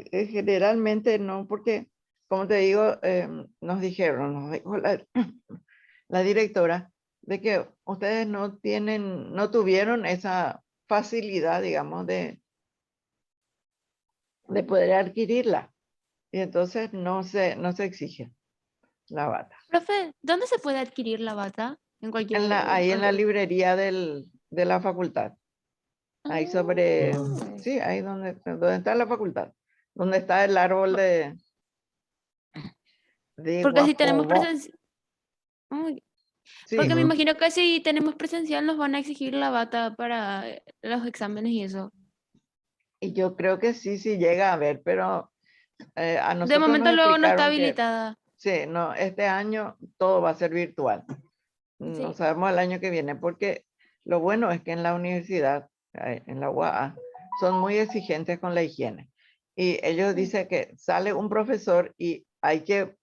Generalmente no, porque, como te digo, nos dijo la directora de que ustedes no tuvieron esa facilidad, digamos, de poder adquirirla. Y entonces no se exige la bata. Profe, ¿dónde se puede adquirir la bata? En cualquier... Ahí en la librería de la facultad. Ahí sobre, Ah. sí, ahí donde está la facultad. Donde está el árbol de Porque si tenemos guapobo. presencial... Sí, Porque me imagino que si tenemos presencial nos van a exigir la bata para los exámenes y eso. y yo creo que sí llega a ver, pero a De nosotros momento nos luego no está explicaron que habilitada. sí, no, este año todo va a ser virtual. No Sí. sabemos el año que viene, porque lo bueno es que en la universidad, en la UAA, son muy exigentes con la higiene. Y ellos dicen que sale un profesor y hay que,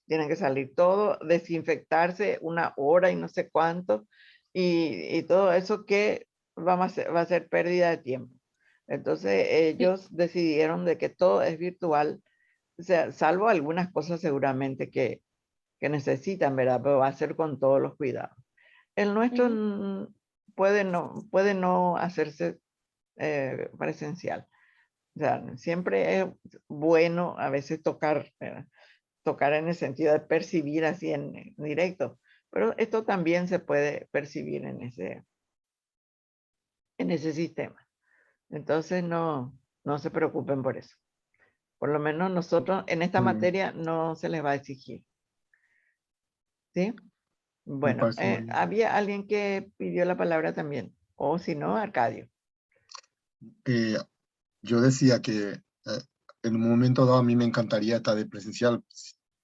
tienen que salir todo, desinfectarse una hora y no sé cuánto, y todo eso que va a ser pérdida de tiempo. Entonces ellos decidieron de que todo es virtual, o sea, salvo algunas cosas seguramente que necesitan, ¿verdad? Pero va a ser con todos los cuidados. El nuestro puede no hacerse presencial. O sea, siempre es bueno a veces tocar, ¿verdad? Tocar en el sentido de percibir así en directo, pero esto también se puede percibir en ese sistema. Entonces no se preocupen por eso. Por lo menos nosotros en esta Muy bien. materia no se les va a exigir. ¿Sí? Me Bueno, parece muy bien. había alguien que pidió la palabra también, o si no, Arcadio. Yo decía que en un momento dado a mí me encantaría estar de presencial.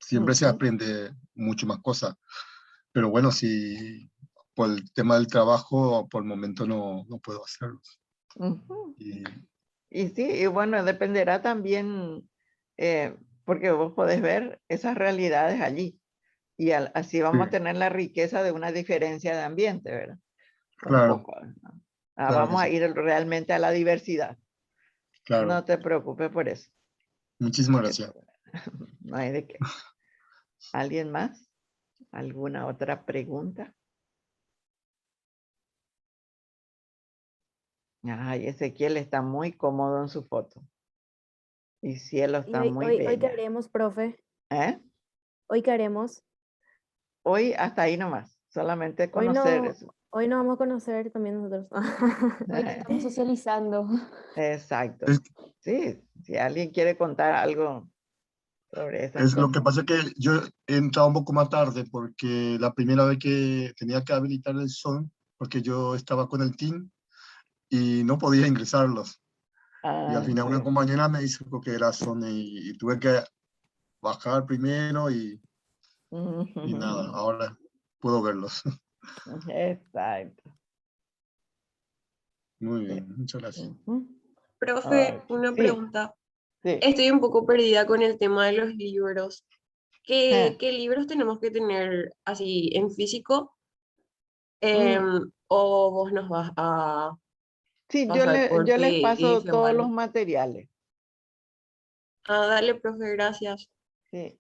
Siempre se Ujú, aprende mucho más cosas. Pero bueno, si por el tema del trabajo, por el momento no puedo hacerlo. ujú. Y Y sí, y bueno, dependerá también, porque vos podés ver esas realidades allí. Y así vamos a sí, tener la riqueza de una diferencia de ambiente, ¿verdad? Un claro, poco, ¿no? claro que Vamos a sí, ir realmente a la diversidad. claro. No te preocupes por eso. Muchísimas Eso, gracias. no hay de qué. ¿Alguien más? ¿Alguna otra pregunta? Ay, Ezequiel está muy cómodo en su foto. Y Cielo ¿Y está hoy, muy hoy, hoy qué bella. haremos, profe? ¿Eh? ¿Hoy qué haremos? Hoy hasta ahí nomás. Solamente Hoy conocer no, eso. hoy no vamos a conocer también nosotros. Hoy estamos socializando. Exacto. Es, Sí, si alguien quiere contar algo sobre esas es lo cosas. que pasa que yo he entrado un poco más tarde porque la primera vez que tenía que habilitar el Zoom, porque yo estaba con el team y no podía ingresarlos. Y al Ah, final una sí. compañera me dijo que era Sony y tuve que bajar primero y nada, ahora puedo verlos. Exacto. Muy Sí. bien, muchas gracias. Profe, Ok, una sí, pregunta. sí. Estoy un poco perdida con el tema de los libros. Ah, ¿Qué libros tenemos que tener así en físico? mm, ¿O vos nos vas a sí, pasar por yo les paso PDF o todos los algo? materiales. Ah, dale, profe, gracias. Sí,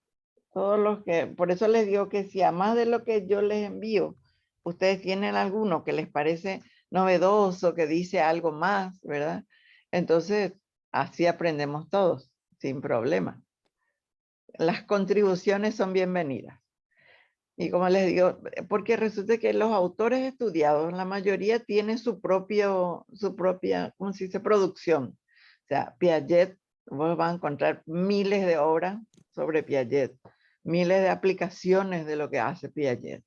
todos los que, por eso les digo que si además de lo que yo les envío, ustedes tienen alguno que les parece novedoso, que dice algo más, ¿verdad? Entonces, así aprendemos todos, sin problema. Las contribuciones son bienvenidas. Y como les digo, porque resulta que los autores estudiados, la mayoría tienen su propia, ¿cómo se dice? Producción. O sea, Piaget, vos vas a encontrar miles de obras sobre Piaget, miles de aplicaciones de lo que hace Piaget.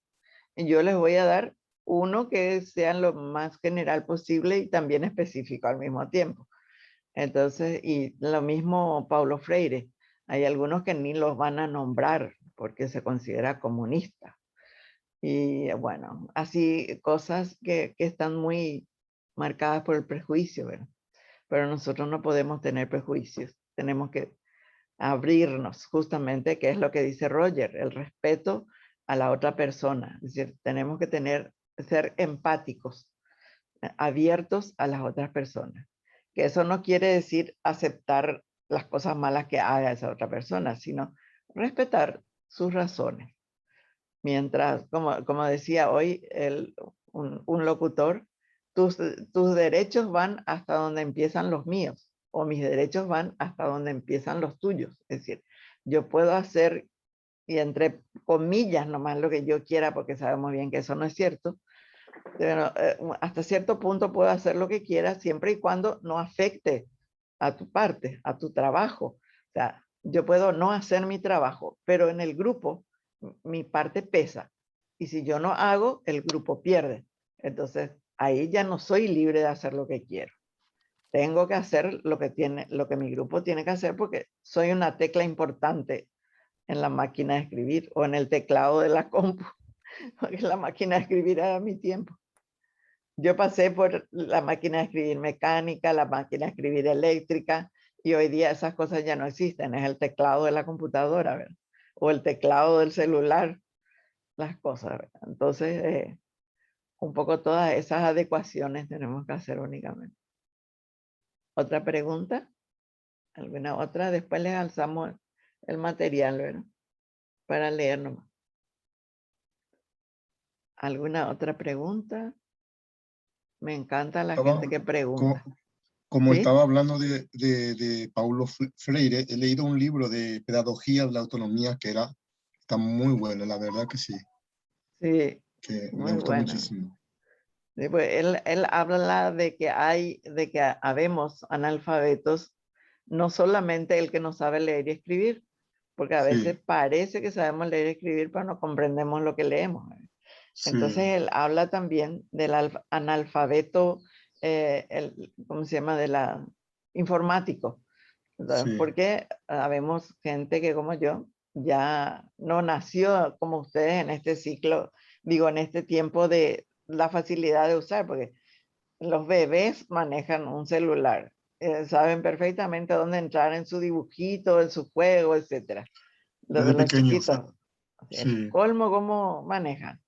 Y yo les voy a dar uno que sea lo más general posible y también específico al mismo tiempo. Entonces, y lo mismo Paulo Freire. Hay algunos que ni los van a nombrar porque se considera comunista. Y bueno, así cosas que están muy marcadas por el prejuicio, ¿verdad? Pero nosotros no podemos tener prejuicios. Tenemos que abrirnos, justamente, que es lo que dice Roger, el respeto a la otra persona. Es decir, tenemos que ser empáticos, abiertos a las otras personas. Que eso no quiere decir aceptar las cosas malas que haga esa otra persona, sino respetar sus razones. Mientras, como decía hoy un locutor, tus derechos van hasta donde empiezan los míos, o mis derechos van hasta donde empiezan los tuyos. Es decir, yo puedo hacer, y entre comillas nomás lo que yo quiera, porque sabemos bien que eso no es cierto, pero hasta cierto punto puedo hacer lo que quiera siempre y cuando no afecte a tu parte, a tu trabajo. O sea, yo puedo no hacer mi trabajo, pero en el grupo mi parte pesa. Y si yo no hago, el grupo pierde. Entonces, ahí ya no soy libre de hacer lo que quiero. Tengo que hacer lo que mi grupo tiene que hacer porque soy una tecla importante en la máquina de escribir o en el teclado de la compu, porque la máquina de escribir era mi tiempo. Yo pasé por la máquina de escribir mecánica, la máquina de escribir eléctrica, y hoy día esas cosas ya no existen. Es el teclado de la computadora, ¿verdad? O el teclado del celular, las cosas, ¿verdad? Entonces, un poco todas esas adecuaciones tenemos que hacer únicamente. ¿Otra pregunta? ¿Alguna otra? Después les alzamos el material, ¿verdad? Para leer nomás. ¿Alguna otra pregunta? Me encanta la gente que pregunta. Como ¿Sí? estaba hablando de Paulo Freire, he leído un libro de pedagogía de la autonomía que está muy bueno, la verdad que sí. Sí, Que me muy gustó bueno. muchísimo. Sí, pues él habla de que habemos analfabetos, no solamente el que no sabe leer y escribir, porque a veces Sí, parece que sabemos leer y escribir, pero no comprendemos lo que leemos. Entonces sí, él habla también del analfabeto, ¿cómo se llama? De la informático. Entonces, sí. porque habemos gente que como yo ya no nació como ustedes en este ciclo, digo, en este tiempo de la facilidad de usar, porque los bebés manejan un celular, saben perfectamente dónde entrar en su dibujito, en su juego, etcétera. Desde Los pequeños, chiquitos, el sí, colmo cómo manejan.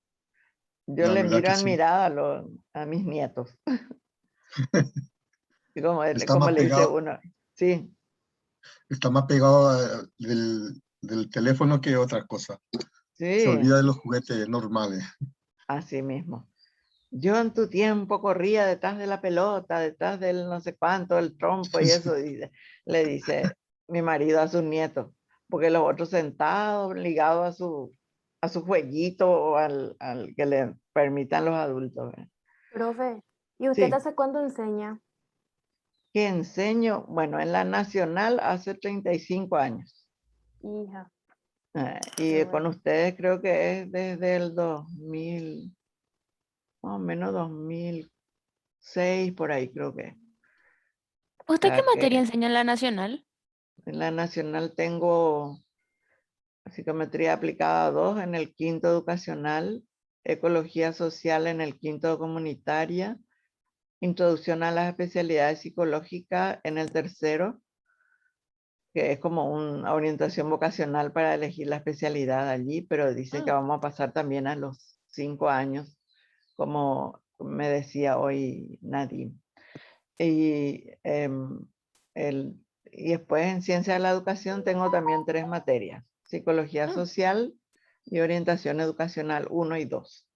Yo la le verdad miro que en sí. mirada a mis nietos, y Está como más le dice pegado, uno, sí, está más pegado del teléfono que otra cosa. Se sí, olvida de los juguetes normales. así mismo. Yo en tu tiempo corría detrás de la pelota, detrás del no sé cuánto, del trompo y eso, le dice mi marido a sus nietos, porque los otros sentados, ligados a su jueguito o al que le permitan los adultos. ¿Verdad? Profe, ¿y usted Sí, hace cuánto enseña? que enseño, bueno, en la Nacional hace 35 años. Hija, qué Y con bueno. ustedes creo que es desde el 2000, más o menos 2004, 6 por ahí creo que. ¿Usted qué sea materia que enseña en la nacional? en la nacional tengo psicometría aplicada 2 en el quinto educacional, ecología social en el quinto comunitaria, introducción a las especialidades psicológicas en el tercero, que es como una orientación vocacional para elegir la especialidad allí, pero dice que vamos a pasar también a los 5 años, como me decía hoy Nadine. Y, y después en ciencia de la educación tengo también 3 materias, psicología social y orientación educacional 1 y 2.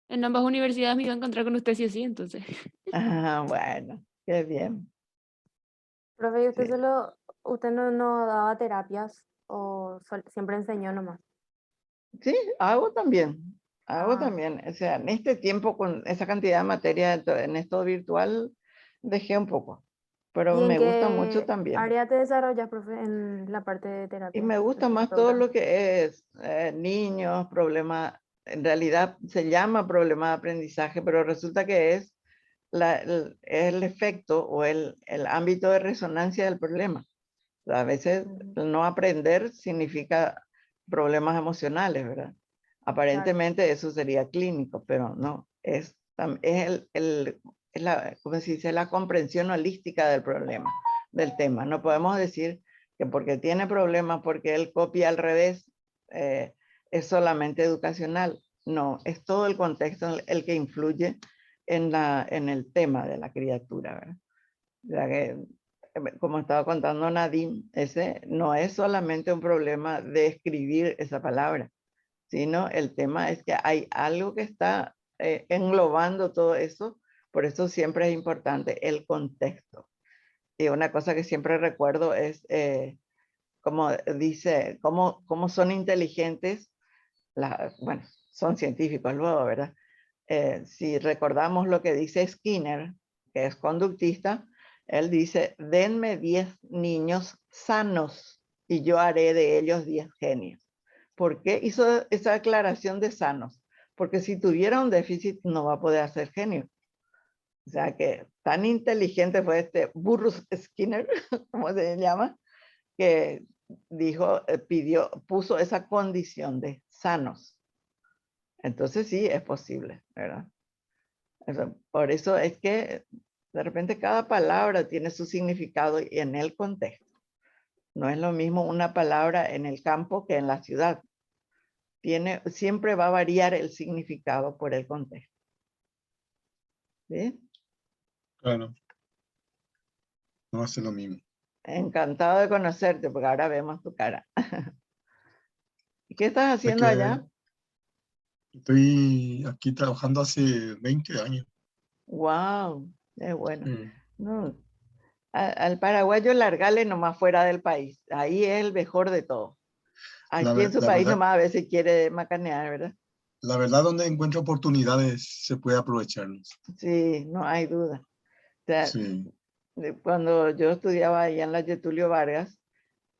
En ambas universidades me iba a encontrar con usted sí o sí, entonces. Ah, bueno, qué bien. Profe, ¿y usted Sí. usted no daba terapias o siempre enseñó nomás? Sí, hago también. Hago Ah, también. O sea, en este tiempo con esa cantidad de materia en esto virtual, dejé un poco. Pero ¿y en me gusta mucho qué también. área te desarrollas, profe, en la parte de Y terapia? me gusta más todo lo que es niños, problemas. En realidad se llama problema de aprendizaje, pero resulta que es el efecto o el ámbito de resonancia del problema. A veces no aprender significa problemas emocionales, ¿verdad? Aparentemente eso sería clínico, pero no, es ¿cómo se dice? La comprensión holística del problema, del tema. No podemos decir que porque tiene problemas, porque él copia al revés, es solamente educacional. No, es todo el contexto el que influye en el tema de la criatura, ¿verdad? O sea que, como estaba contando Nadine, ese no es solamente un problema de escribir esa palabra, sino el tema es que hay algo que está englobando todo eso, por eso siempre es importante el contexto. Y una cosa que siempre recuerdo es, como dice, cómo son inteligentes, bueno, son científicos luego, ¿verdad? Si recordamos lo que dice Skinner, que es conductista, él dice, denme 10 niños sanos y yo haré de ellos 10 genios. ¿Por qué hizo esa aclaración de sanos? Porque si tuviera un déficit no va a poder hacer genio. O sea que tan inteligente fue este Burrus Skinner, como se llama, que dijo, puso esa condición de sanos. Entonces sí, es posible, ¿verdad? Por eso es que de repente cada palabra tiene su significado y en el contexto. No es lo mismo una palabra en el campo que en la ciudad. Siempre va a variar el significado por el contexto. ¿Sí? Claro. No hace lo mismo. Encantado de conocerte, porque ahora vemos tu cara. ¿Y qué estás haciendo allá? Estoy aquí trabajando hace 20 años. Wow, es bueno. No, al paraguayo largale nomás fuera del país. Ahí es el mejor de todo. Aquí en su país nomás a veces quiere macanear, ¿verdad? La verdad, donde encuentra oportunidades se puede aprovecharlos. Sí, no hay duda. O sea, sí. Cuando yo estudiaba allá en la Getulio Vargas,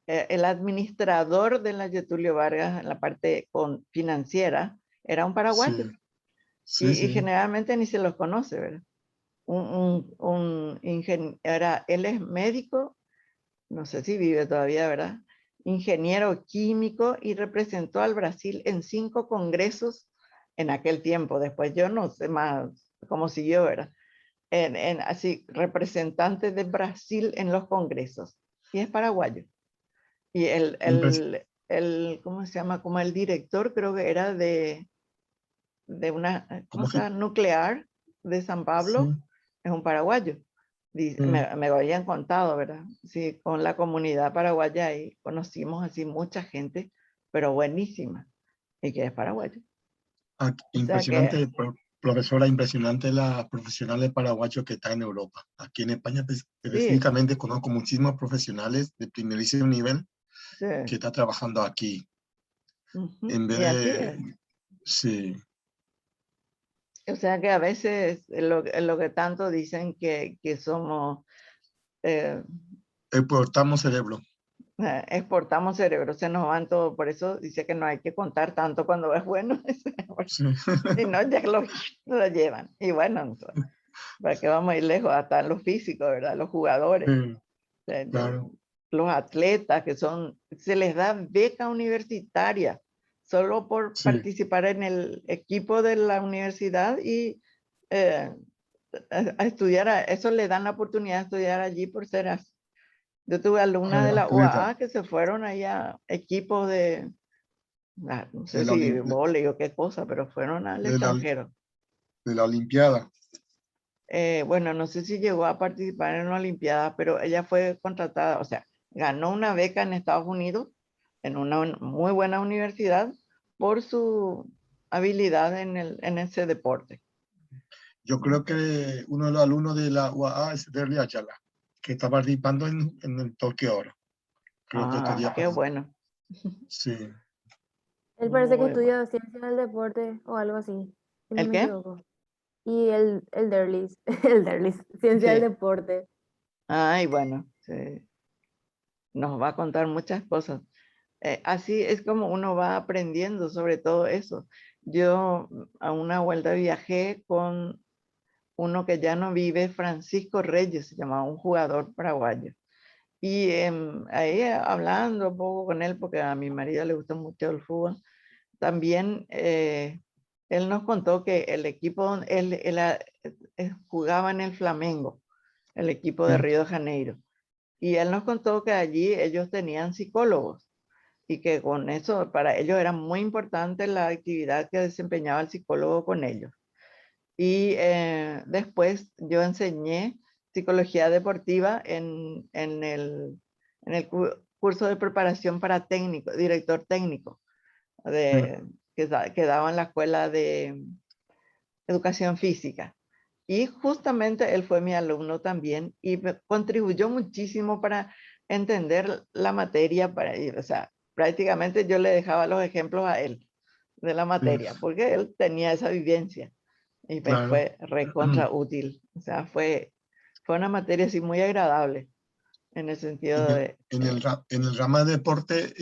el administrador de la Getulio Vargas en la parte financiera era un paraguayo. Sí, Y generalmente ni se los conoce, ¿verdad? Él es médico, no sé si vive todavía, ¿verdad? Ingeniero químico y representó al Brasil en 5 congresos en aquel tiempo. Después yo no sé más cómo siguió, ¿verdad? Así, representante de Brasil en los congresos. Y es paraguayo. Y ¿cómo se llama? Como el director, creo que era de una cosa nuclear de San Pablo, es un paraguayo. Me lo habían contado, ¿verdad? Sí, con la comunidad paraguaya ahí conocimos así mucha gente, pero buenísima, y que es paraguayo. Impresionante, profesora, impresionante la profesional de paraguayo que está en Europa. Aquí en España específicamente conozco muchísimos profesionales de primerísimo nivel que están trabajando aquí. En vez de... Sí. O sea que a veces lo que tanto dicen que somos... exportamos cerebro. Exportamos cerebro, se nos van todo. Por eso dice que no hay que contar tanto cuando es bueno. Si no, ya lo llevan. Y bueno, ¿Para qué vamos a ir lejos? Hasta los físicos, ¿verdad? Los jugadores. Claro. Los atletas que se les da beca universitaria solo por participar en el equipo de la universidad y a estudiar, eso le dan la oportunidad de estudiar allí por ser así. Yo tuve alumnas de la UAA que se fueron ahí a equipos de, no sé si vóley o qué cosa, pero fueron al extranjero. De la Olimpiada. Bueno, no sé si llegó a participar en la Olimpiada, pero ella fue contratada, o sea, ganó una beca en Estados Unidos, en una muy buena universidad, por su habilidad en ese deporte. Yo creo que uno de los alumnos de la UAA es Derly Ayala, que está participando en el Tokio ahora. Creo que estos días qué bueno. Sí. Él parece que Muy estudia ciencia del deporte o algo así, si no ¿El me qué? equivoco. Y el Derlis, el Derlis, ciencia del Sí. deporte. Ay, bueno, sí. Nos va a contar muchas cosas. Así es como uno va aprendiendo sobre todo eso. Yo a una vuelta viajé con uno que ya no vive, Francisco Reyes, se llamaba, un jugador paraguayo. Y ahí hablando un poco con él, porque a mi marido le gusta mucho el fútbol, también él nos contó que el equipo, él jugaba en el Flamengo, el equipo de Río de Janeiro. Y él nos contó que allí ellos tenían psicólogos y que con eso para ellos era muy importante la actividad que desempeñaba el psicólogo con ellos. Y después yo enseñé psicología deportiva en el curso de preparación para técnico, director técnico, que daba en la escuela de educación física. Y justamente él fue mi alumno también y contribuyó muchísimo para entender la materia, o sea, prácticamente yo le dejaba los ejemplos a él de la materia, porque él tenía esa vivencia y me fue recontra útil. O sea, fue una materia así muy agradable en el sentido de... En el rama de deporte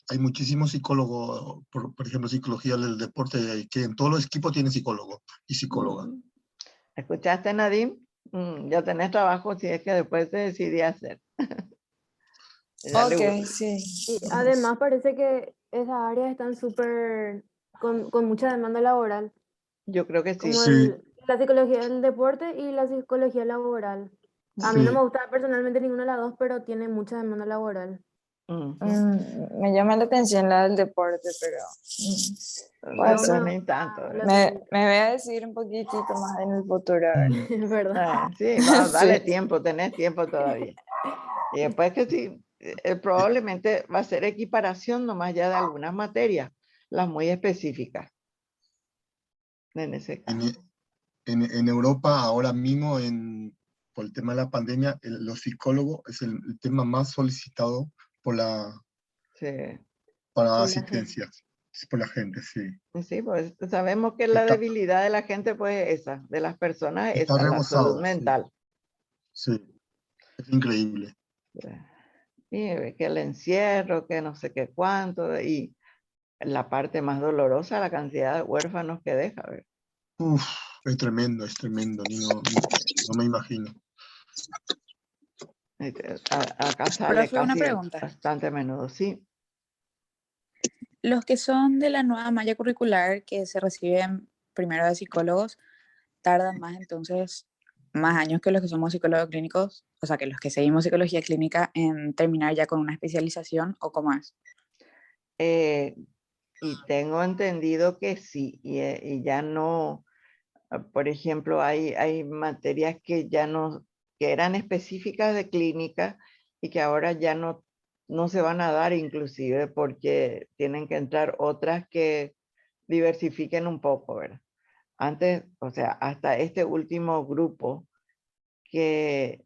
hay muchísimos psicólogos, por ejemplo, psicología del deporte, que en todos los equipos tienen psicólogo y psicóloga. ¿Escuchaste, Nadine? Ya tenés trabajo si es que después te decidí hacer. Ok, sí. Y además parece que esas áreas están súper con mucha demanda laboral. Yo creo que sí. Como Sí. la psicología del deporte y la psicología laboral. A mí no Sí. me gusta personalmente ninguna de las dos, pero tiene mucha demanda laboral. Me llama la atención la del deporte, pero puede ser. No tanto. Me voy a decidir un poquitito más en el futuro. A ver. ¿Verdad? Sí, dale tiempo, tenés tiempo todavía. Y después que sí, probablemente va a ser equiparación nomás ya de algunas materias, las muy específicas. En ese caso. En Europa ahora mismo, por el tema de la pandemia, los psicólogos es el tema más solicitado para asistencia, por la gente, sí. Sí, pues sabemos que la debilidad de la gente, pues esa, de las personas, Está esa, la salud rebosado, mental. Sí, es increíble. Y que el encierro, que no sé qué cuánto, y la parte más dolorosa, la cantidad de huérfanos que deja. ¿Ver? Uf, es tremendo, no me imagino. Acá sale Profe, una casi pregunta. bastante a menudo, sí. Los que son de la nueva malla curricular que se reciben primero de psicólogos, tardan más entonces, más años que los que somos psicólogos clínicos, o sea, que los que seguimos psicología clínica en terminar ya con una especialización, ¿o cómo es? Y tengo entendido que sí, y ya no, por ejemplo, hay materias que ya no, que eran específicas de clínica y que ahora ya no se van a dar inclusive porque tienen que entrar otras que diversifiquen un poco, ¿verdad? Antes, o sea, hasta este último grupo que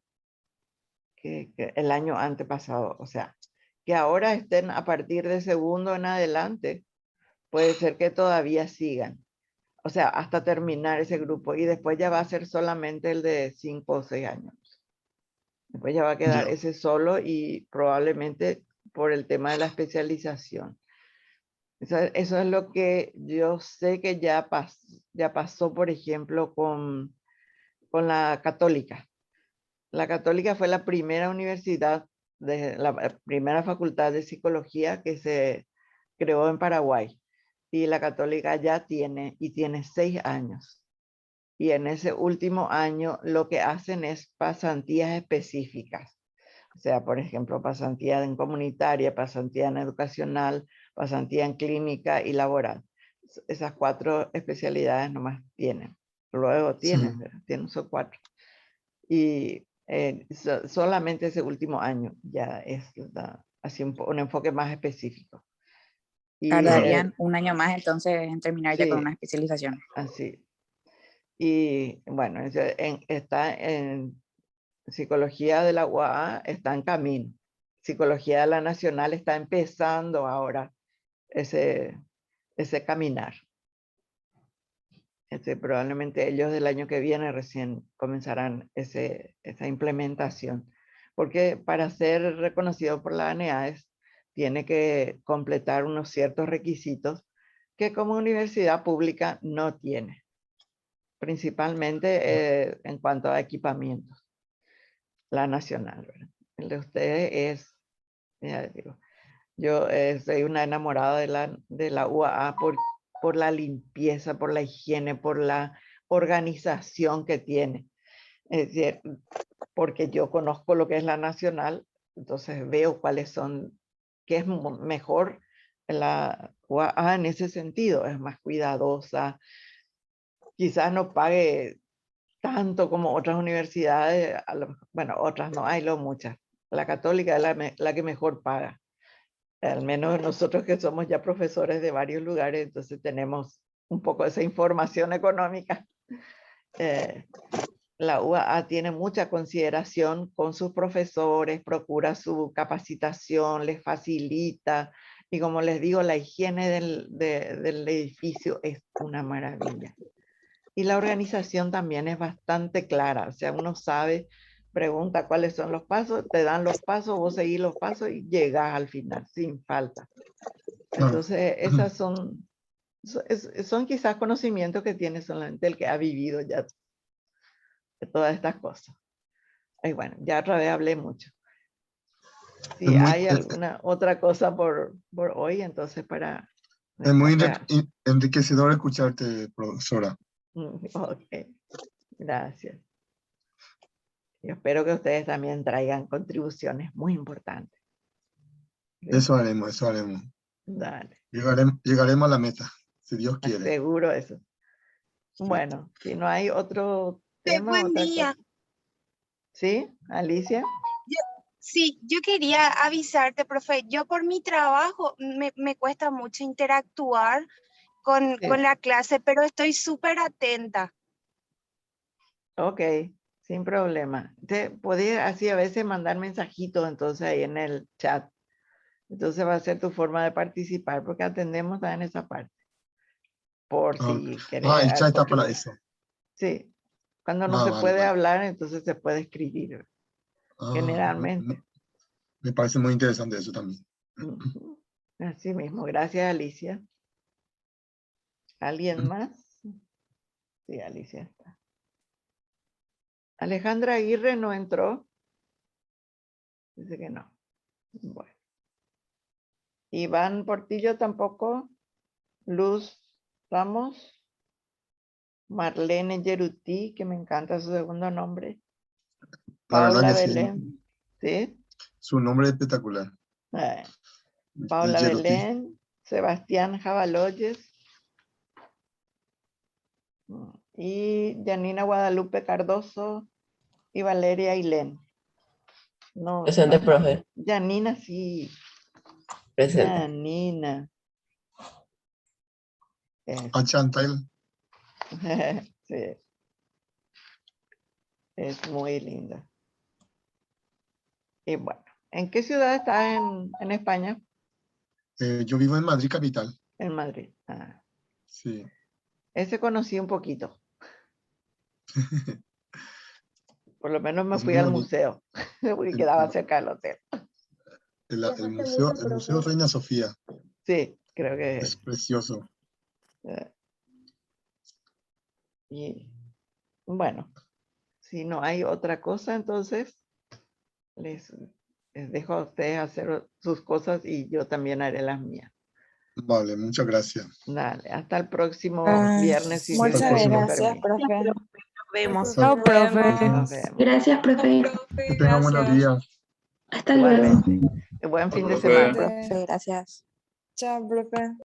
el año antepasado, o sea, que ahora estén a partir de segundo en adelante, puede ser que todavía sigan. O sea, hasta terminar ese grupo y después ya va a ser solamente el de 5 o 6 años. Después ya va a quedar ese solo y probablemente por el tema de la especialización. Eso es lo que yo sé que ya pasó, por ejemplo, con con la Católica. La Católica fue la primera universidad, la primera facultad de psicología que se creó en Paraguay. Y la Católica ya tiene 6 años. Y en ese último año lo que hacen es pasantías específicas. O sea, por ejemplo, pasantía en comunitaria, pasantía en educacional, pasantía en clínica y laboral. Esas 4 especialidades nomás tienen. Luego tienen, tienen esos 4. Y solamente ese último año ya es así un enfoque más específico. Y, tardarían un año más entonces en terminar ya con sí, una especialización. así. Y bueno, está en psicología de la UAA, está en camino. Psicología de la Nacional está empezando ahora ese caminar. Probablemente ellos del año que viene recién comenzarán esa implementación. Porque para ser reconocido por la ANEAES tiene que completar unos ciertos requisitos que como universidad pública no tiene. Principalmente en cuanto a equipamientos. La nacional, ¿verdad? El de ustedes es, ya digo, yo soy una enamorada de la UAA por la limpieza, por la higiene, por la organización que tiene. Es decir, porque yo conozco lo que es la nacional, entonces veo cuáles son, qué es mejor la UAA en ese sentido, es más cuidadosa, quizás no pague tanto como otras universidades, bueno, otras no, hay muchas. La Católica es la que mejor paga. Al menos nosotros que somos ya profesores de varios lugares, entonces tenemos un poco esa información económica. La UAA tiene mucha consideración con sus profesores, procura su capacitación, les facilita, y como les digo, la higiene del edificio es una maravilla. Y la organización también es bastante clara, o sea, uno sabe, pregunta cuáles son los pasos, te dan los pasos, vos seguís los pasos y llegas al final, sin falta. Entonces, esas son quizás conocimientos que tiene solamente el que ha vivido ya de todas estas cosas. Y bueno, ya otra vez hablé mucho. Si hay alguna otra cosa por hoy, entonces para... Es muy enriquecedor escucharte, profesora. Ok, gracias. Yo espero que ustedes también traigan contribuciones muy importantes. ¿Sí? Eso haremos, eso haremos. Dale. Llegaremos a la meta, si Dios quiere. Seguro eso. Sí. Bueno, si no hay otro tema. Buen día. ¿Sí, Alicia? Sí, yo quería avisarte, profe, yo por mi trabajo me cuesta mucho interactuar con la clase, pero estoy súper atenta. Ok, sin problema. Te podés así a veces mandar mensajitos entonces ahí en el chat. Entonces va a ser tu forma de participar porque atendemos también esa parte. Por si querés. El chat está para eso. Sí, cuando no se puede hablar, entonces se puede escribir. Generalmente. Me parece muy interesante eso también. Así mismo, gracias Alicia. ¿Alguien más? Sí, Alicia está. Alejandra Aguirre no entró. Dice que no. Bueno. Iván Portillo tampoco. Luz Ramos. Marlene Yeruti, que me encanta su segundo nombre. Paula Belén. ¿Sí? Su nombre es espectacular. Paula Belén. Sebastián Jabaloyes. Y Janina Guadalupe Cardoso. Y Valeria Ailén. No, Presente, profe. Janina, sí. Presente. Janina. A Chantal. Sí. Es muy linda. Y bueno, ¿en qué ciudad está en España? Yo vivo en Madrid capital. En Madrid. Sí. Ese conocí un poquito. Por lo menos me fui al museo, porque quedaba cerca del hotel. El museo Reina Sofía. Sí, creo que es precioso. Y bueno, si no hay otra cosa, entonces les dejo a ustedes hacer sus cosas y yo también haré las mías. Vale, muchas gracias. Dale, hasta el próximo Ah, viernes. Si muchas Dios me gracias, permite. profe. Nos vemos. Chao, profe. Nos vemos. Gracias, profe. Que tengan buenos días. Hasta luego. Igualmente. Buen fin de profe. semana. Igualmente. Profe, gracias. Chao, profe.